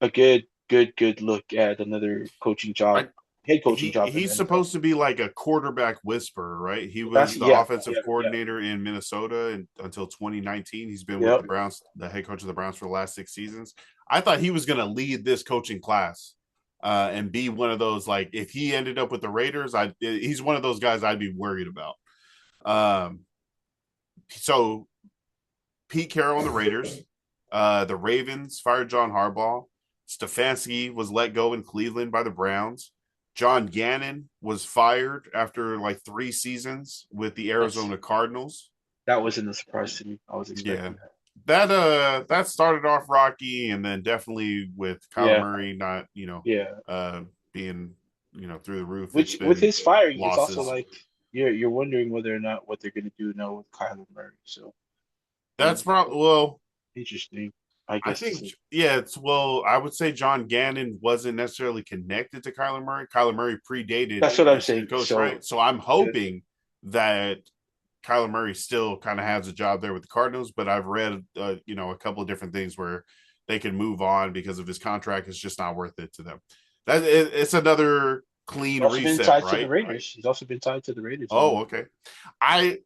a good look at another coaching job, I head coaching job in the he's NFL. supposed to be like a quarterback whisperer, right? He That's was the yeah, offensive yeah. coordinator in Minnesota until 2019. He's been with the Yep. Browns, the head coach of the Browns for the last 6 seasons. I thought he was going to lead this coaching class and be one of those, like, if he ended up with the Raiders, he's one of those guys I'd be worried about. Um, so Pete Carroll and the Raiders, the Ravens fired John Harbaugh. Stefanski was let go in Cleveland by the Browns. John Gannon was fired after like 3 seasons with the That's Arizona Cardinals. that wasn't a surprise to me. I was Yeah. expecting that. That started off rocky, and then definitely with Kyler Yeah, Murray not, yeah. being, through the roof, it's Which with been his firing, it's also losses. like you're wondering whether or not what they're gonna do now with Kyler Murray. So That's um, probably, well, interesting, I I guess to think, say. yeah, I would say John Gannon wasn't necessarily connected to Kyler Murray. Kyler Murray predated That's what I'm his head saying. coach, So right? So I'm yeah, hoping that Kyler Murray still kind of has a job there with the Cardinals, but I've read, a couple of different things where they can move on because of his contract. It's just not worth it to them. It's another clean also been reset, tied to the right? Raiders. He's also been tied to the Raiders. Oh, okay. I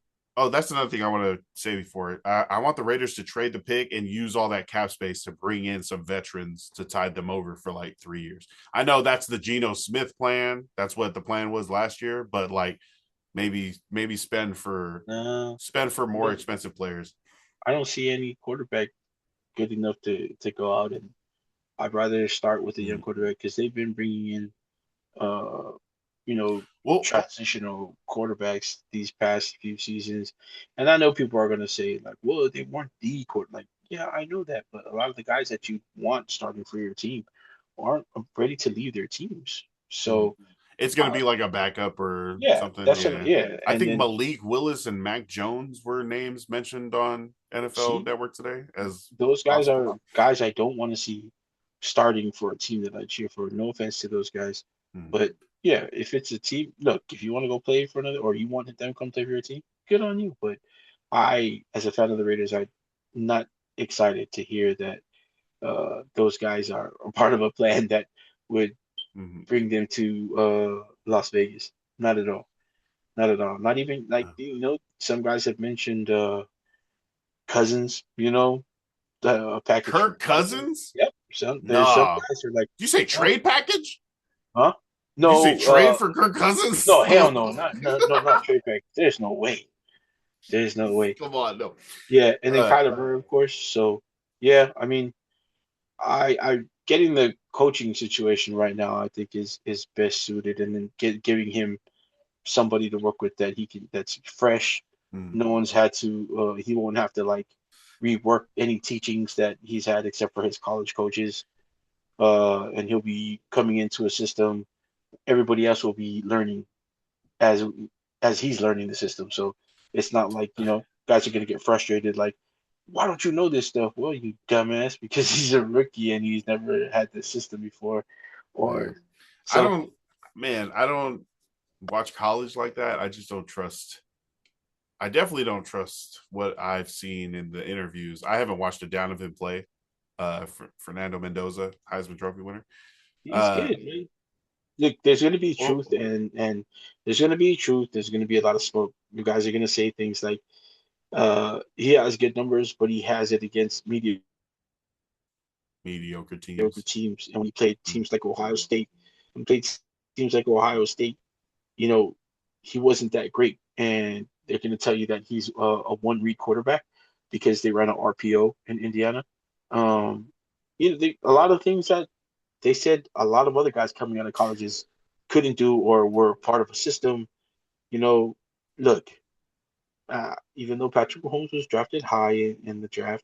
that's another thing I want to say before it. I want the Raiders to trade the pick and use all that cap space to bring in some veterans to tide them over for like 3 years. I know that's the Geno Smith plan. That's what the plan was last year, but like maybe No, spend for I more don't. expensive players. I don't see any quarterback good enough to go out, and I'd rather start with a young Mm. quarterback because they've been bringing in uh, you know, Well, transitional quarterbacks these past few seasons. And I know people are gonna say like, well, they weren't the quarter. Like, yeah, I know that, but a lot of the guys that you want starting for your team aren't ready to leave their teams. mm, So, it's going to uh, be like a backup or yeah, something. that's what. Yeah. Yeah, I and think then Malik Willis and Mac Jones were names mentioned on NFL see, Network today as those guys possible. are guys I don't want to see starting for a team that I cheer for. No offense to those guys, Mm. but yeah, if it's a team, look, if you want to go play for another, or you want them to come play for your team, good on you. But as a fan of the Raiders, I'm not excited to hear that those guys are a part of a plan that would Mhm. bring them to Las Vegas. Not at all. Not at all. Not even like some guys have mentioned Cousins. A package for Kirk Cousins. Cousins? Yep. There's some Nah. guys who are like, Did you say oh, trade package? huh? Did you say No, trade for Kirk Cousins? no, hell no, not trade back. There's no way. There's no way. Come on, no. Yeah, and then Uh, Kyler Murray, of course. So yeah, I mean, I getting the coaching situation right now, I think is best suited, and then giving him somebody to work with that's fresh. hmm. No one's had to. He won't have to like rework any teachings that he's had except for his college coaches. And he'll be coming into a system. Everybody else will be learning as as he's learning the system. So it's not like, guys are gonna get frustrated like, why don't you know this stuff? Well, you dumbass, because he's a rookie and he's never had the system before. Yeah. Or I so don't, man, I don't watch college like that. I just don't trust. I definitely don't trust what I've seen in the interviews. I haven't watched a down of him play. Fernando Mendoza, Heisman Trophy winner. He's Uh, good, man. Look, there's going to be well, truth, and there's going to be truth. There's going to be a lot of smoke. You guys are going to say things like, he has good numbers, but he has it against mediocre mediocre teams. teams. And when he played Mm, teams like Ohio State, when he played teams like Ohio State, you know, he wasn't that great. And they're going to tell you that he's a one-read quarterback because they ran an RPO in Indiana. Um, a lot of things that they said a lot of other guys coming out of colleges couldn't do or were part of a system. You know, look, even though Patrick Mahomes was drafted high in the draft,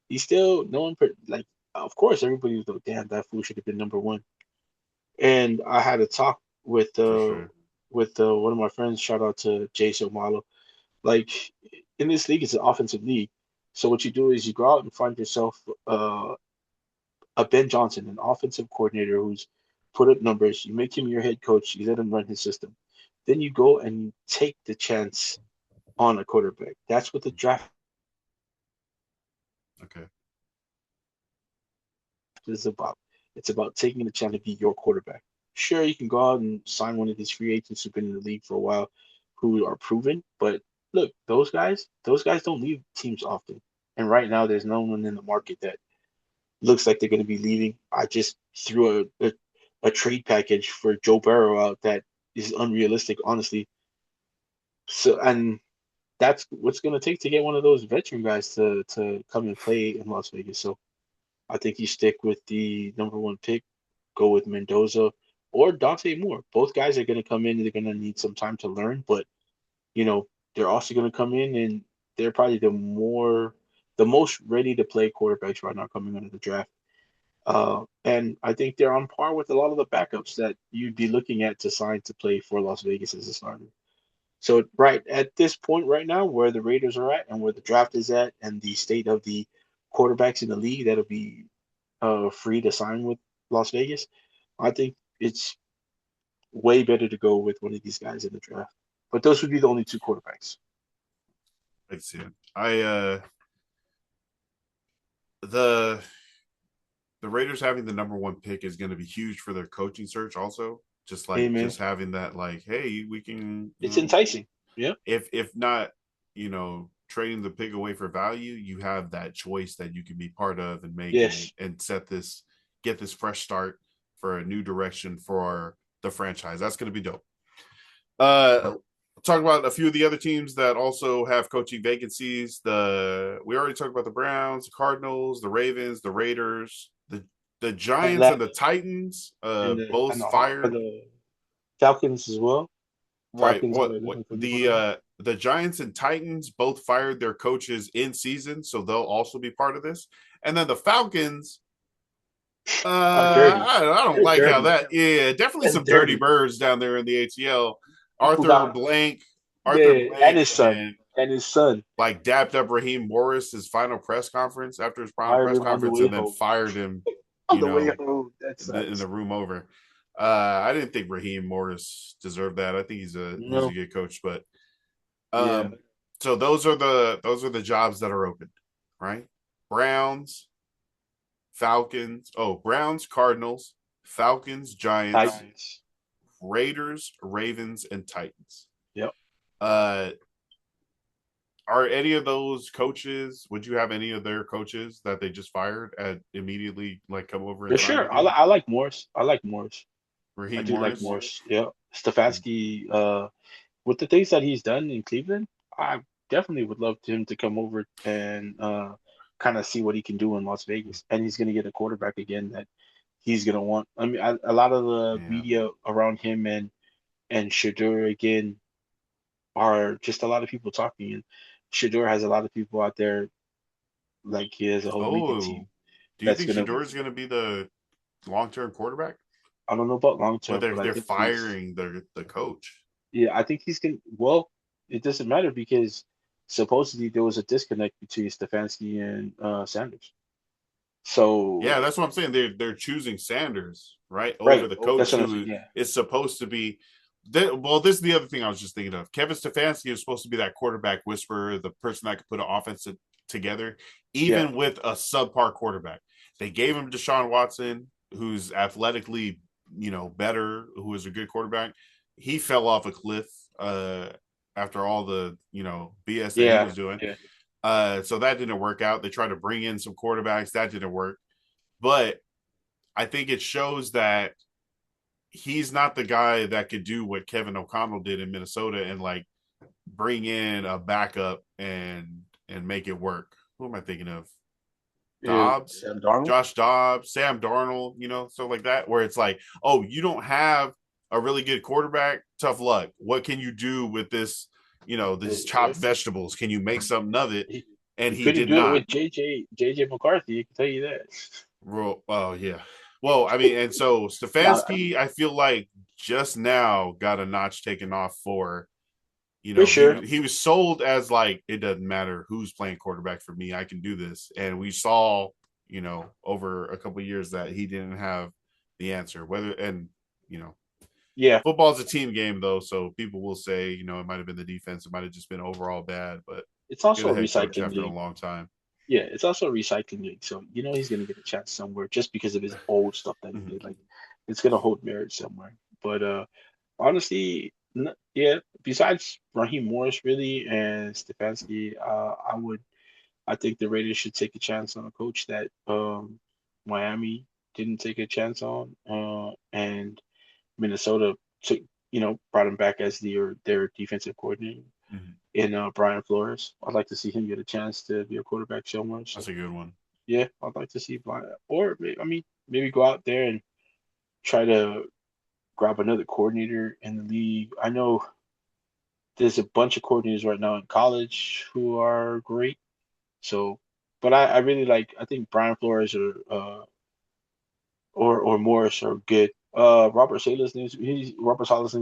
he's still no one like. Of course, everybody was like, "Damn, that fool should have been number one." And I had a talk for sure. with one of my friends. Shout out to Jay Somalo. Like in this league, it's an offensive league. So what you do is you go out and find yourself a Ben Johnson, an offensive coordinator who's put up numbers. You make him your head coach. You let him run his system. Then you go and you take the chance on a quarterback. That's what the draft Okay. is about. It's about taking the chance to be your quarterback. Sure, you can go out and sign one of these free agents who've been in the league for a while, who are proven. But look, those guys don't leave teams often. And right now, there's no one in the market that looks like they're going to be leaving. I just threw a trade package for Joe Burrow out that is unrealistic, honestly. So, and that's what's going to take to get one of those veteran guys to come and play in Las Vegas. So I think you stick with the number one pick, go with Mendoza or Dante Moore. Both guys are going to come in and they're going to need some time to learn, but you know, they're also going to come in and they're probably the most ready to play quarterbacks right now coming into the draft. And I think they're on par with a lot of the backups that you'd be looking at to sign to play for Las Vegas as a starter. So, right at this point, right now, where the Raiders are at and where the draft is at, and the state of the quarterbacks in the league that'll be free to sign with Las Vegas, I think it's way better to go with one of these guys in the draft. But those would be the only two quarterbacks. I see it. The the Raiders having the number one pick is going to be huge for their coaching search. Also, Amen. just having that, like, hey, we can, It's enticing. Yeah. if not, trading the pick away for value, you have that choice that you can be part of and make Yes. and get this fresh start for a new direction for the franchise. That's going to be dope. Talk about a few of the other teams that also have coaching vacancies. We already talked about the Browns, the Cardinals, the Ravens, the Raiders, the Giants, and the Titans. And Both fired. the Falcons as well. Right. Falcons are What looking for new quarterback. the Giants and Titans both fired their coaches in season, so they'll also be part of this. And then the Falcons, Are dirty. I don't They're like how dirty. that. Yeah, definitely That's some dirty dirty. birds down there in the ATL. Who Arthur got Blank, Arthur yeah, and Blank, his son. and And his son like dapped up Raheem Morris his final press conference after his final fired press him on the conference, way and then home. fired him, On the way home. That in sucks. the room over. I didn't think Raheem Morris deserved that. I think he's a No. good coach, but Yeah. so those are the jobs that are open, right? Browns, Falcons. Oh, Browns, Cardinals, Falcons, Giants, Titans. Raiders, Ravens, and Titans. Yep. Uh, are any of those coaches? Would you have any of their coaches that they just fired at immediately like come over For and sign sure. with you? I like Morris. I like Morris. I Raheem do like Morris. Morris. Yeah. Stefanski, with the things that he's done in Cleveland, I definitely would love him to come over and kind of see what he can do in Las Vegas. And he's going to get a quarterback again that he's going to want. I mean, a lot of the Yeah. media around him and Shador again are just a lot of people talking. And Shador has a lot of people out there, like he has a whole media Oh, team do you that's think going to. Shador is going to be the long term quarterback? I don't know about long But term, but I they're think he's. firing the coach. Yeah, I think he's going. Well, it doesn't matter because supposedly there was a disconnect between Stefanski and Sanders. Yeah, So, that's what I'm saying. They're choosing Sanders right over right, the that's coach what I'm saying. who Yeah, is supposed to be. Well, this is the other thing I was just thinking of. Kevin Stefanski is supposed to be that quarterback whisperer, the person that could put an offense together, yeah, even with a subpar quarterback. They gave him Deshaun Watson, who's athletically, better, who is a good quarterback. He fell off a cliff after all the, BS that he Yeah, was doing. yeah, So that didn't work out. They tried to bring in some quarterbacks. That didn't work. But I think it shows that he's not the guy that could do what Kevin O'Connell did in Minnesota and like bring in a backup and make it work. Who am I thinking of? yeah. Dobbs, Sam Darnold. Josh Dobbs, Sam Darnold, stuff like that, where it's like, oh, you don't have a really good quarterback. Tough luck. What can you do with this? These chopped vegetables. Can you make something of it? He, And he he couldn't did do it not. with JJ McCarthy. I can tell you that. Oh yeah. Well, I mean, and so Now, Stefanski, I feel like just now got a notch taken off for, for sure. he was sold as like, it doesn't matter who's playing quarterback for me, I can do this. And we saw, over a couple of years that he didn't have the answer. You know, Yeah, football's a team game though, so people will say, it might have been the defense, it might have just been overall bad, but it's you're also the a head coach recycling after a league. long time. Yeah, it's also a recycling league. So he's gonna get a chance somewhere just because of his old stuff that he did. Mm-hmm. Like it's gonna hold merit somewhere. But honestly, yeah. Besides Raheem Morris, really, and Stefanski, I think the Raiders should take a chance on a coach that Miami didn't take a chance on, and Minnesota took, brought him back as their defensive coordinator Mm-hmm. in Brian Flores. I'd like to see him get a chance to be a quarterback somewhere. So That's a good one. yeah, I'd like to see Brian, or I mean, maybe go out there and try to grab another coordinator in the league. I know there's a bunch of coordinators right now in college who are great. So, but I really like. I think Brian Flores or Morris are good. Robert Sala's name's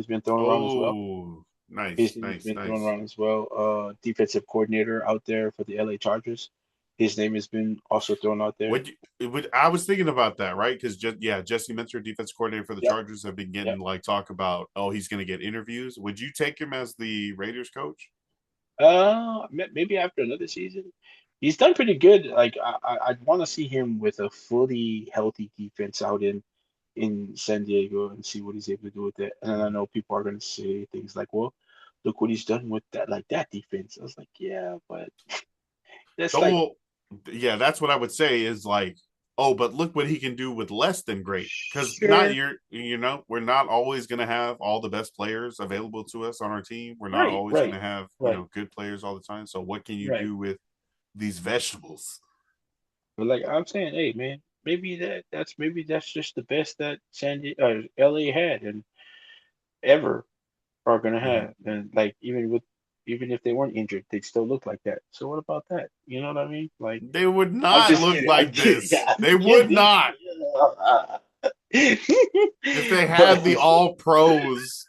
been thrown around as well. Oh, His nice, name's nice, been thrown nice. around as well. Defensive coordinator out there for the LA Chargers. His name has been also thrown out there. I was thinking about that, right? Because Jesse Minter, defense coordinator for the Yep, Chargers, have been getting yep. like talk about, oh, he's going to get interviews. Would you take him as the Raiders coach? Maybe after another season, he's done pretty good. Like I'd want to see him with a fully healthy defense out in San Diego and see what he's able to do with it. And I know people are going to say things like, "Well, look what he's done with that defense." I was like, "Yeah, but that's like Oh, yeah, that's what I would say is like, oh, but look what he can do with less than great. Because not sure, we're not always going to have all the best players available to us on our team. We're not right, always going right, to have right, good players all the time. So what can you right." do with these vegetables? But like I'm saying, hey man, maybe that's just the best that LA had and ever are gonna Mm-hmm. have. And like even if they weren't injured, they'd still look like that. So what about that? You know what I mean? Like They would I'm not just look kidding. I'm like kidding. this. Yeah, I'm They would kidding. not. If they But had the all pros,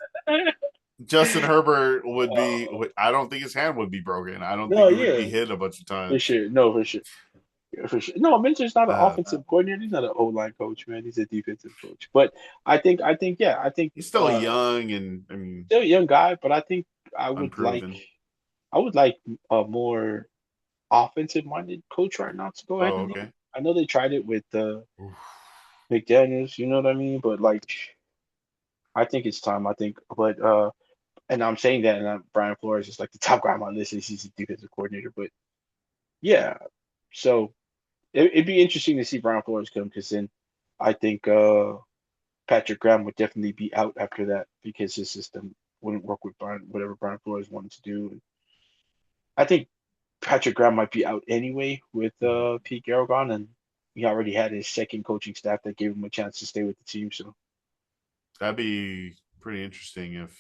Justin Herbert would be. I don't think his hand would be broken. I don't think no, he would be yeah, hit a bunch of for times. sure. No, for sure. Yeah, for sure. No, Minter's not an Uh, offensive coordinator. He's not an O-line coach, man. He's a defensive coach. But yeah, I think he's still young and I mean still a young guy, but I think I would like unproven. I would like a more offensive minded coach right now to go ahead Oh, and lead. okay. I know they tried it with Oof. McDaniels, you know what I mean? But like I think it's time. I think but and I'm saying that and Brian Flores is like the top guy on my list. He's a defensive coordinator. But yeah, so it'd be interesting to see Brian Flores come because then I think Patrick Graham would definitely be out after that because his system wouldn't work with whatever Brian Flores wanted to do. And I think Patrick Graham might be out anyway with Mhm. Pete Carroll gone, and he already had his second coaching staff that gave him a chance to stay with the team. So That'd be pretty interesting if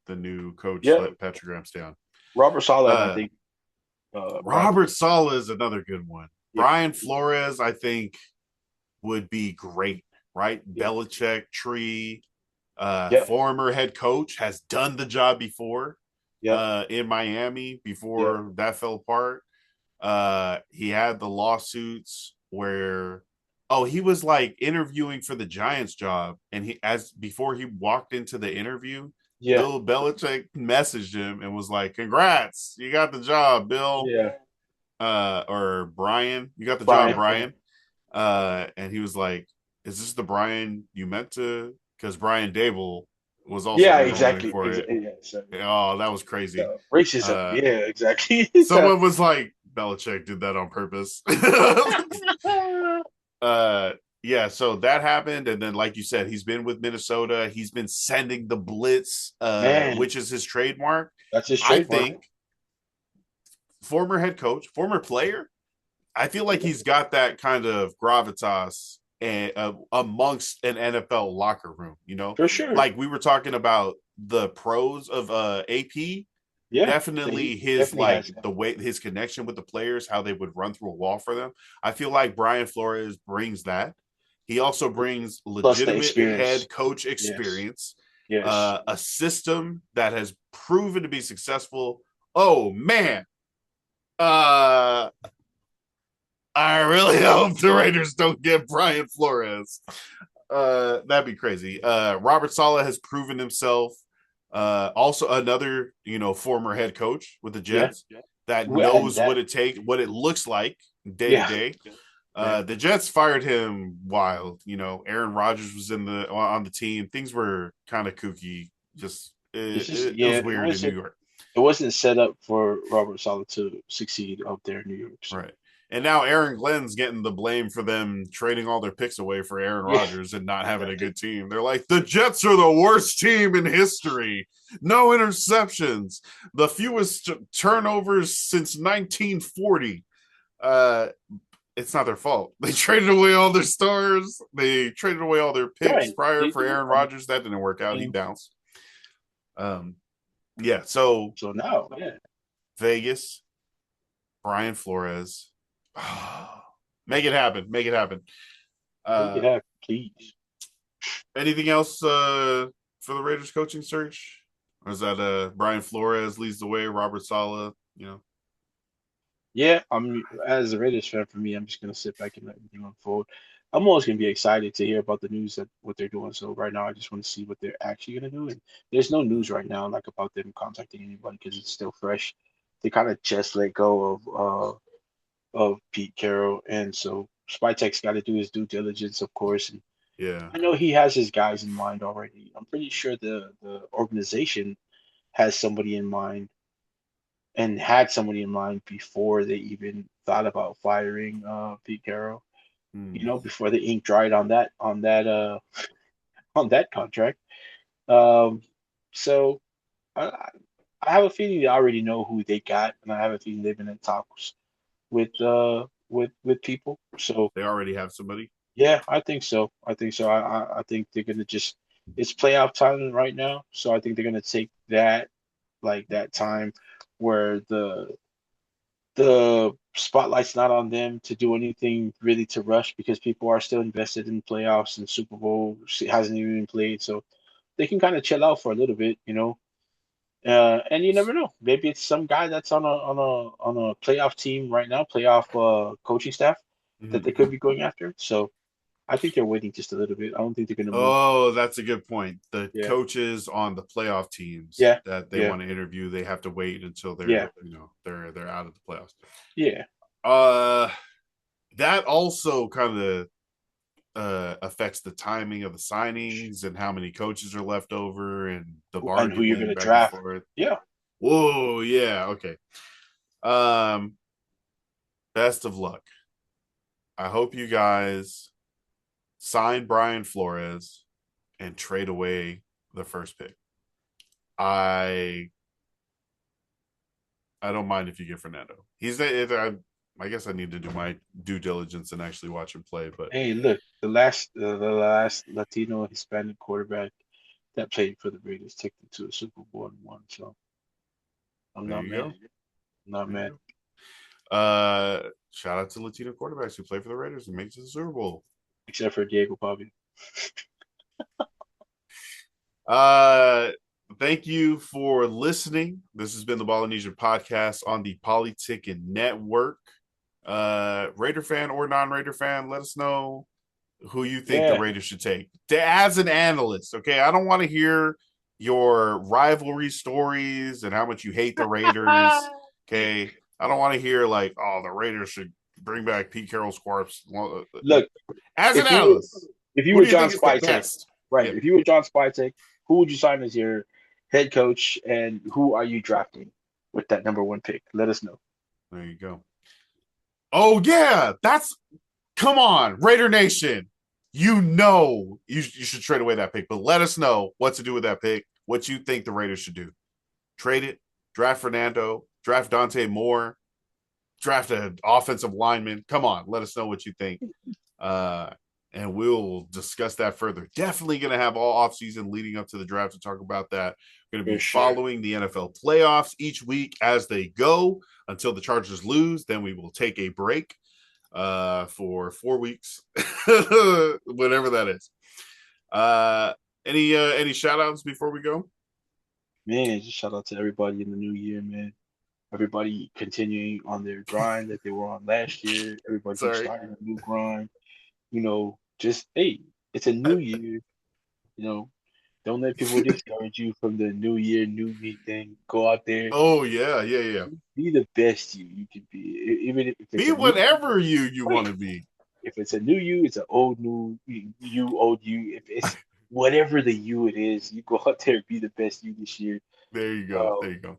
the new coach yeah, let Patrick Graham stay on. Robert Sala and I Uh, think Brian Robert Flores. Sala is another good one. Yeah, Brian Flores, I think, would be great, right? yeah, Belichick tree, yeah, former head coach, has done the job before yeah, in Miami yeah, before that fell apart. He had the lawsuits where he was like interviewing for the Giants job, and he as before he walked into the interview, yeah, Bill Belichick messaged him and was like, "Congrats, you got the job, Bill." yeah. Or Brian, you got the job, Brian, yeah, Brian. And he was like, "Is this the Brian you meant to?" Because Brian Dable was also Yeah, in the running exactly. for it. Exactly. Yeah, so, Oh, that was crazy. racism. Uh, Yeah, exactly. So, Someone was like, Belichick did that on purpose. uh, yeah, so that happened, and then, like you said, he's been with Minnesota. He's been sending the blitz, man, which is his trademark. that's his I trademark. think former head coach, former player. I feel like he's got that kind of gravitas and amongst an NFL locker room. For sure. Like we were talking about the pros of AP. Yeah, Definitely he his definitely like has that. the way his connection with the players, how they would run through a wall for them. I feel like Brian Flores brings that. He also brings Plus the legitimate experience. head coach Yes. experience, Yes. a system that has proven to be successful. Oh man, uh, I really hope the Raiders don't get Brian Flores. That'd be crazy. Robert Saleh has proven himself. Also another, former head coach with the Yeah. Jets that And knows that. what it takes, what it looks like day to Yeah. day. Yeah. The Jets fired him wild. Aaron Rodgers was on the team. Things were kind of kooky. Just It's it, just it, it yeah. was weird in New York. It wasn't set up for Robert Saleh to succeed out there in New York. So Right. And now Aaron Glenn's getting the blame for them trading all their picks away for Aaron yeah, Rodgers and not having a exactly. good team. They're like, the Jets are the worst team in history. No interceptions, the fewest turnovers since 1940. Uh, it's not their fault. They traded away all their stars. They traded away all their picks Right. prior They for do. Aaron Rodgers. That didn't work out. He And bounced. Um, yeah. So so now, yeah, Vegas, Brian Flores. Make it happen. Make it happen. make it Uh, happen, please. Anything else for the Raiders coaching search? Or is that Brian Flores leads the way, Robert Saleh? Yeah, I'm as a Raiders fan. For me, I'm just gonna sit back and let everything unfold. I'm always gonna be excited to hear about the news that what they're doing. So right now, I just want to see what they're actually gonna do. And there's no news right now, like about them contacting anybody because it's still fresh. They kind of just let go of Pete Carroll, and so Spytek's got to do his due diligence, of course. And Yeah. I know he has his guys in mind already. I'm pretty sure the organization has somebody in mind and had somebody in mind before they even thought about firing Pete Carroll. Hmm. Before the ink dried on that on that contract. Um, so I, I have a feeling they already know who they got, and I have a feeling they've been in talks with people. So They already have somebody. yeah, I think so. I think so. I think they're gonna just it's playoff time right now, so I think they're gonna take that time where the spotlight's not on them to do anything really to rush because people are still invested in playoffs and Super Bowl hasn't even been played, so they can kind of chill out for a little bit. And you never know. Maybe it's some guy that's on a playoff team right now, playoff coaching staff that they Mhm. could be going after. So I think they're waiting just a little bit. I don't think they're gonna move. Oh, that's a good point. The Yeah, coaches on the playoff teams yeah, that they yeah, want to interview, they have to wait until they're, yeah, they're out of the playoffs. yeah. Uh, that also kind of affects the timing of the signings and how many coaches are left over and the And who you're bargaining gonna back and draft? forth. Yeah, Whoa, yeah, okay. Um, Best of luck. I hope you guys sign Brian Flores and trade away the first pick. I I don't mind if you get Fernando. I guess I need to do my due diligence and actually watch him play. But hey, look, the last Latino Hispanic quarterback that played for the Raiders took them to a Super Bowl and won. So I'm there not you mad. go. I'm not There you mad. go. Shout out to Latino quarterbacks who play for the Raiders and make it to the Super Bowl. Except for Diego Pavia. Uh, Thank you for listening. This has been the Ballinesian Podcast on the Polytickin Network. Raider fan or non-Raider fan, let us know who you think the Yeah. Raiders should take. As an analyst, okay? I don't want to hear your rivalry stories and how much you hate the Raiders. Okay. I don't want to hear like, oh, the Raiders should bring back Pete Carroll's corpse. Look, As an if you were analyst, if you who were do you John think is the Spytek, best? right? Yep. If you were John Spytek, who would you sign as your head coach, and who are you drafting with that number one pick? Let us know. There you go. Oh yeah, come on, Raider Nation. You should trade away that pick, but let us know what to do with that pick. What you think the Raiders should do? Trade it, draft Fernando, draft Dante Moore, draft an offensive lineman. Come on, let us know what you think. And we'll discuss that further. Definitely going to have all offseason leading up to the draft to talk about that. We're going to be following the NFL playoffs each week as they go until the Chargers lose. Then we will take a break for 4 weeks, whatever that is. Any shout outs before we go? Man, just shout out to everybody in the new year, man. Everybody continuing on their grind that they were on last year. Everybody who's starting a new grind. Just hey, it's a new year. Don't let people discourage you from the new year, new me thing. Go out there. Oh yeah. Be the best you can be. Even if it's be a new whatever you want to be. If it's a new you, it's an old old you. If it's whatever the you it is, you go out there and be the best you this year. There you go. There you go.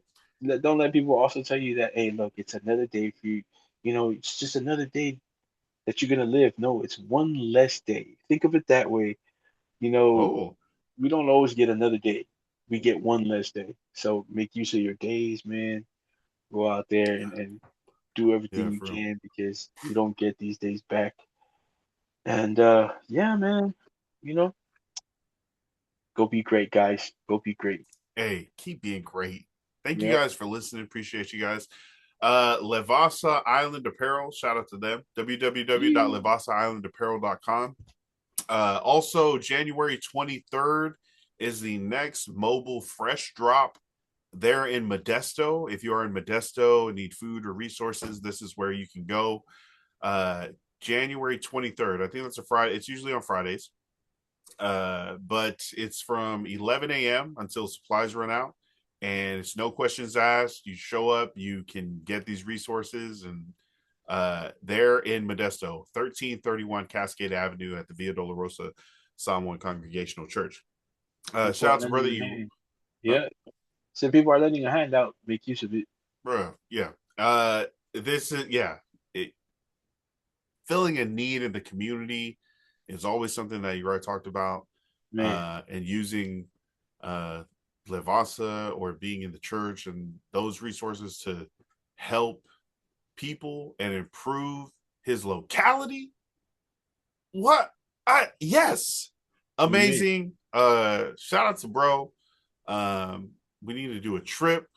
Don't let people also tell you that, hey, look, it's another day for you. It's just another day that you're gonna live. No, it's one less day. Think of it that way. We don't always get another day. We get one less day. So make use of your days, man. Go out there and do everything you can, because you don't get these days back. And yeah, man, go be great, guys. Go be great. Hey, keep being great. Thank you guys for listening. Appreciate you guys. Levasa Island Apparel, shout out to them. www.levasaislandapparel.com. Also, January 23rd is the next mobile fresh drop there in Modesto. If you are in Modesto and need food or resources, this is where you can go. January 23rd. I think that's a Friday. It's usually on Fridays. But it's from 11 a.m. until supplies run out. And it's no questions asked. You show up, you can get these resources, and they're in Modesto, 1331 Cascade Avenue at the Via Dolorosa Samoan Congregational Church. Shout out to brother you. Yeah. So people are letting a hand out, make use of it. Bro, yeah. This is filling a need in the community is always something that you already talked about. And using Levasa or being in the church and those resources to help people and improve his locality. Yes. Amazing. Shout out to bro. We need to do a trip.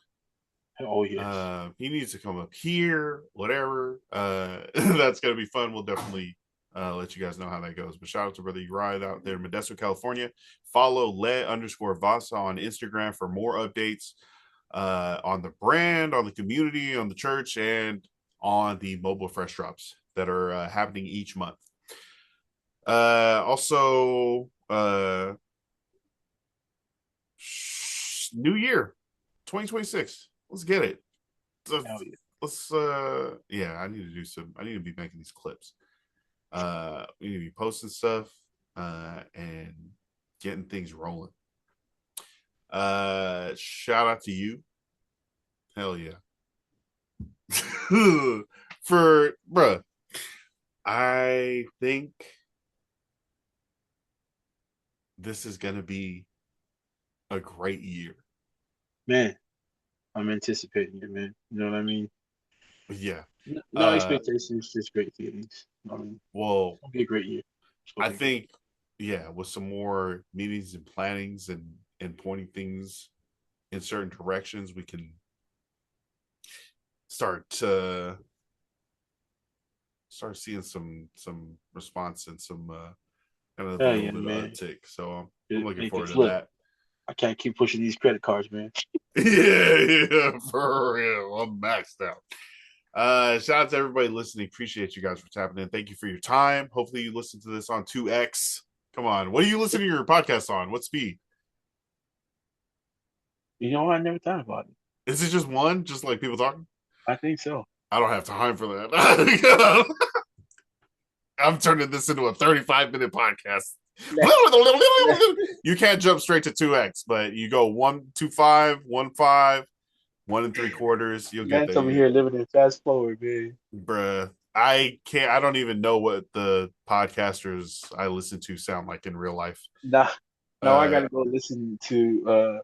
Oh yes. He needs to come up here, whatever. That's gonna be fun. We'll definitely let you guys know how that goes. But shout out to brother Uriah out there in Modesto, California. Follow _Vasa on Instagram for more updates on the brand, on the community, on the church, and on the mobile fresh drops that are happening each month. Also, New Year 2026. Let's get it. Let's I need to be making these clips. We need to be posting stuff and getting things rolling. Shout out to you. Hell yeah. I think this is gonna be a great year. Man, I'm anticipating it, man. You know what I mean? Yeah. No expectations, just great feelings. Well, it'll be a great year. I think, with some more meetings and plannings and pointing things in certain directions, we can start seeing some response and some kind of a little bit of tick. So I'm looking forward to that. I can't keep pushing these credit cards, man. yeah, for real. I'm maxed out. Shout out to everybody listening. Appreciate you guys for tapping in. Thank you for your time. Hopefully you listen to this on 2x. Come on. What do you listen to your podcast on? What speed? You know what? I never thought about it. Is it just one? Just like people talking? I think so. I don't have time for that. I'm turning this into a 35-minute podcast. You can't jump straight to 2x, but you go 1.25, 1.5, 1 3/4. You'll get Man's there. over here living in fast forward, man. Bruh. I don't even know what the podcasters I listen to sound like in real life. Now I gotta go listen to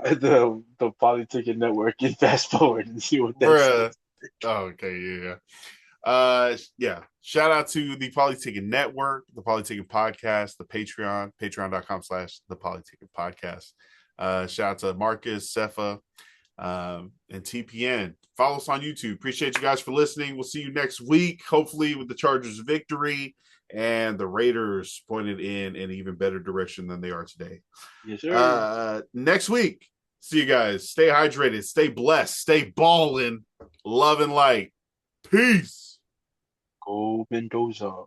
the Polytickin network and fast forward and see what that says. Okay, yeah. Yeah. Shout out to the Polytickin Network, the Polytickin Podcast, the Patreon, patreon.com/the Polytickin Podcast. Shout out to Marcus, Cepha, and TPN. Follow us on YouTube. Appreciate you guys for listening. We'll see you next week, hopefully with the Chargers victory and the Raiders pointed in an even better direction than they are today. Yes, sir. Next week. See you guys. Stay hydrated. Stay blessed. Stay balling. Love and light. Peace. Go Mendoza.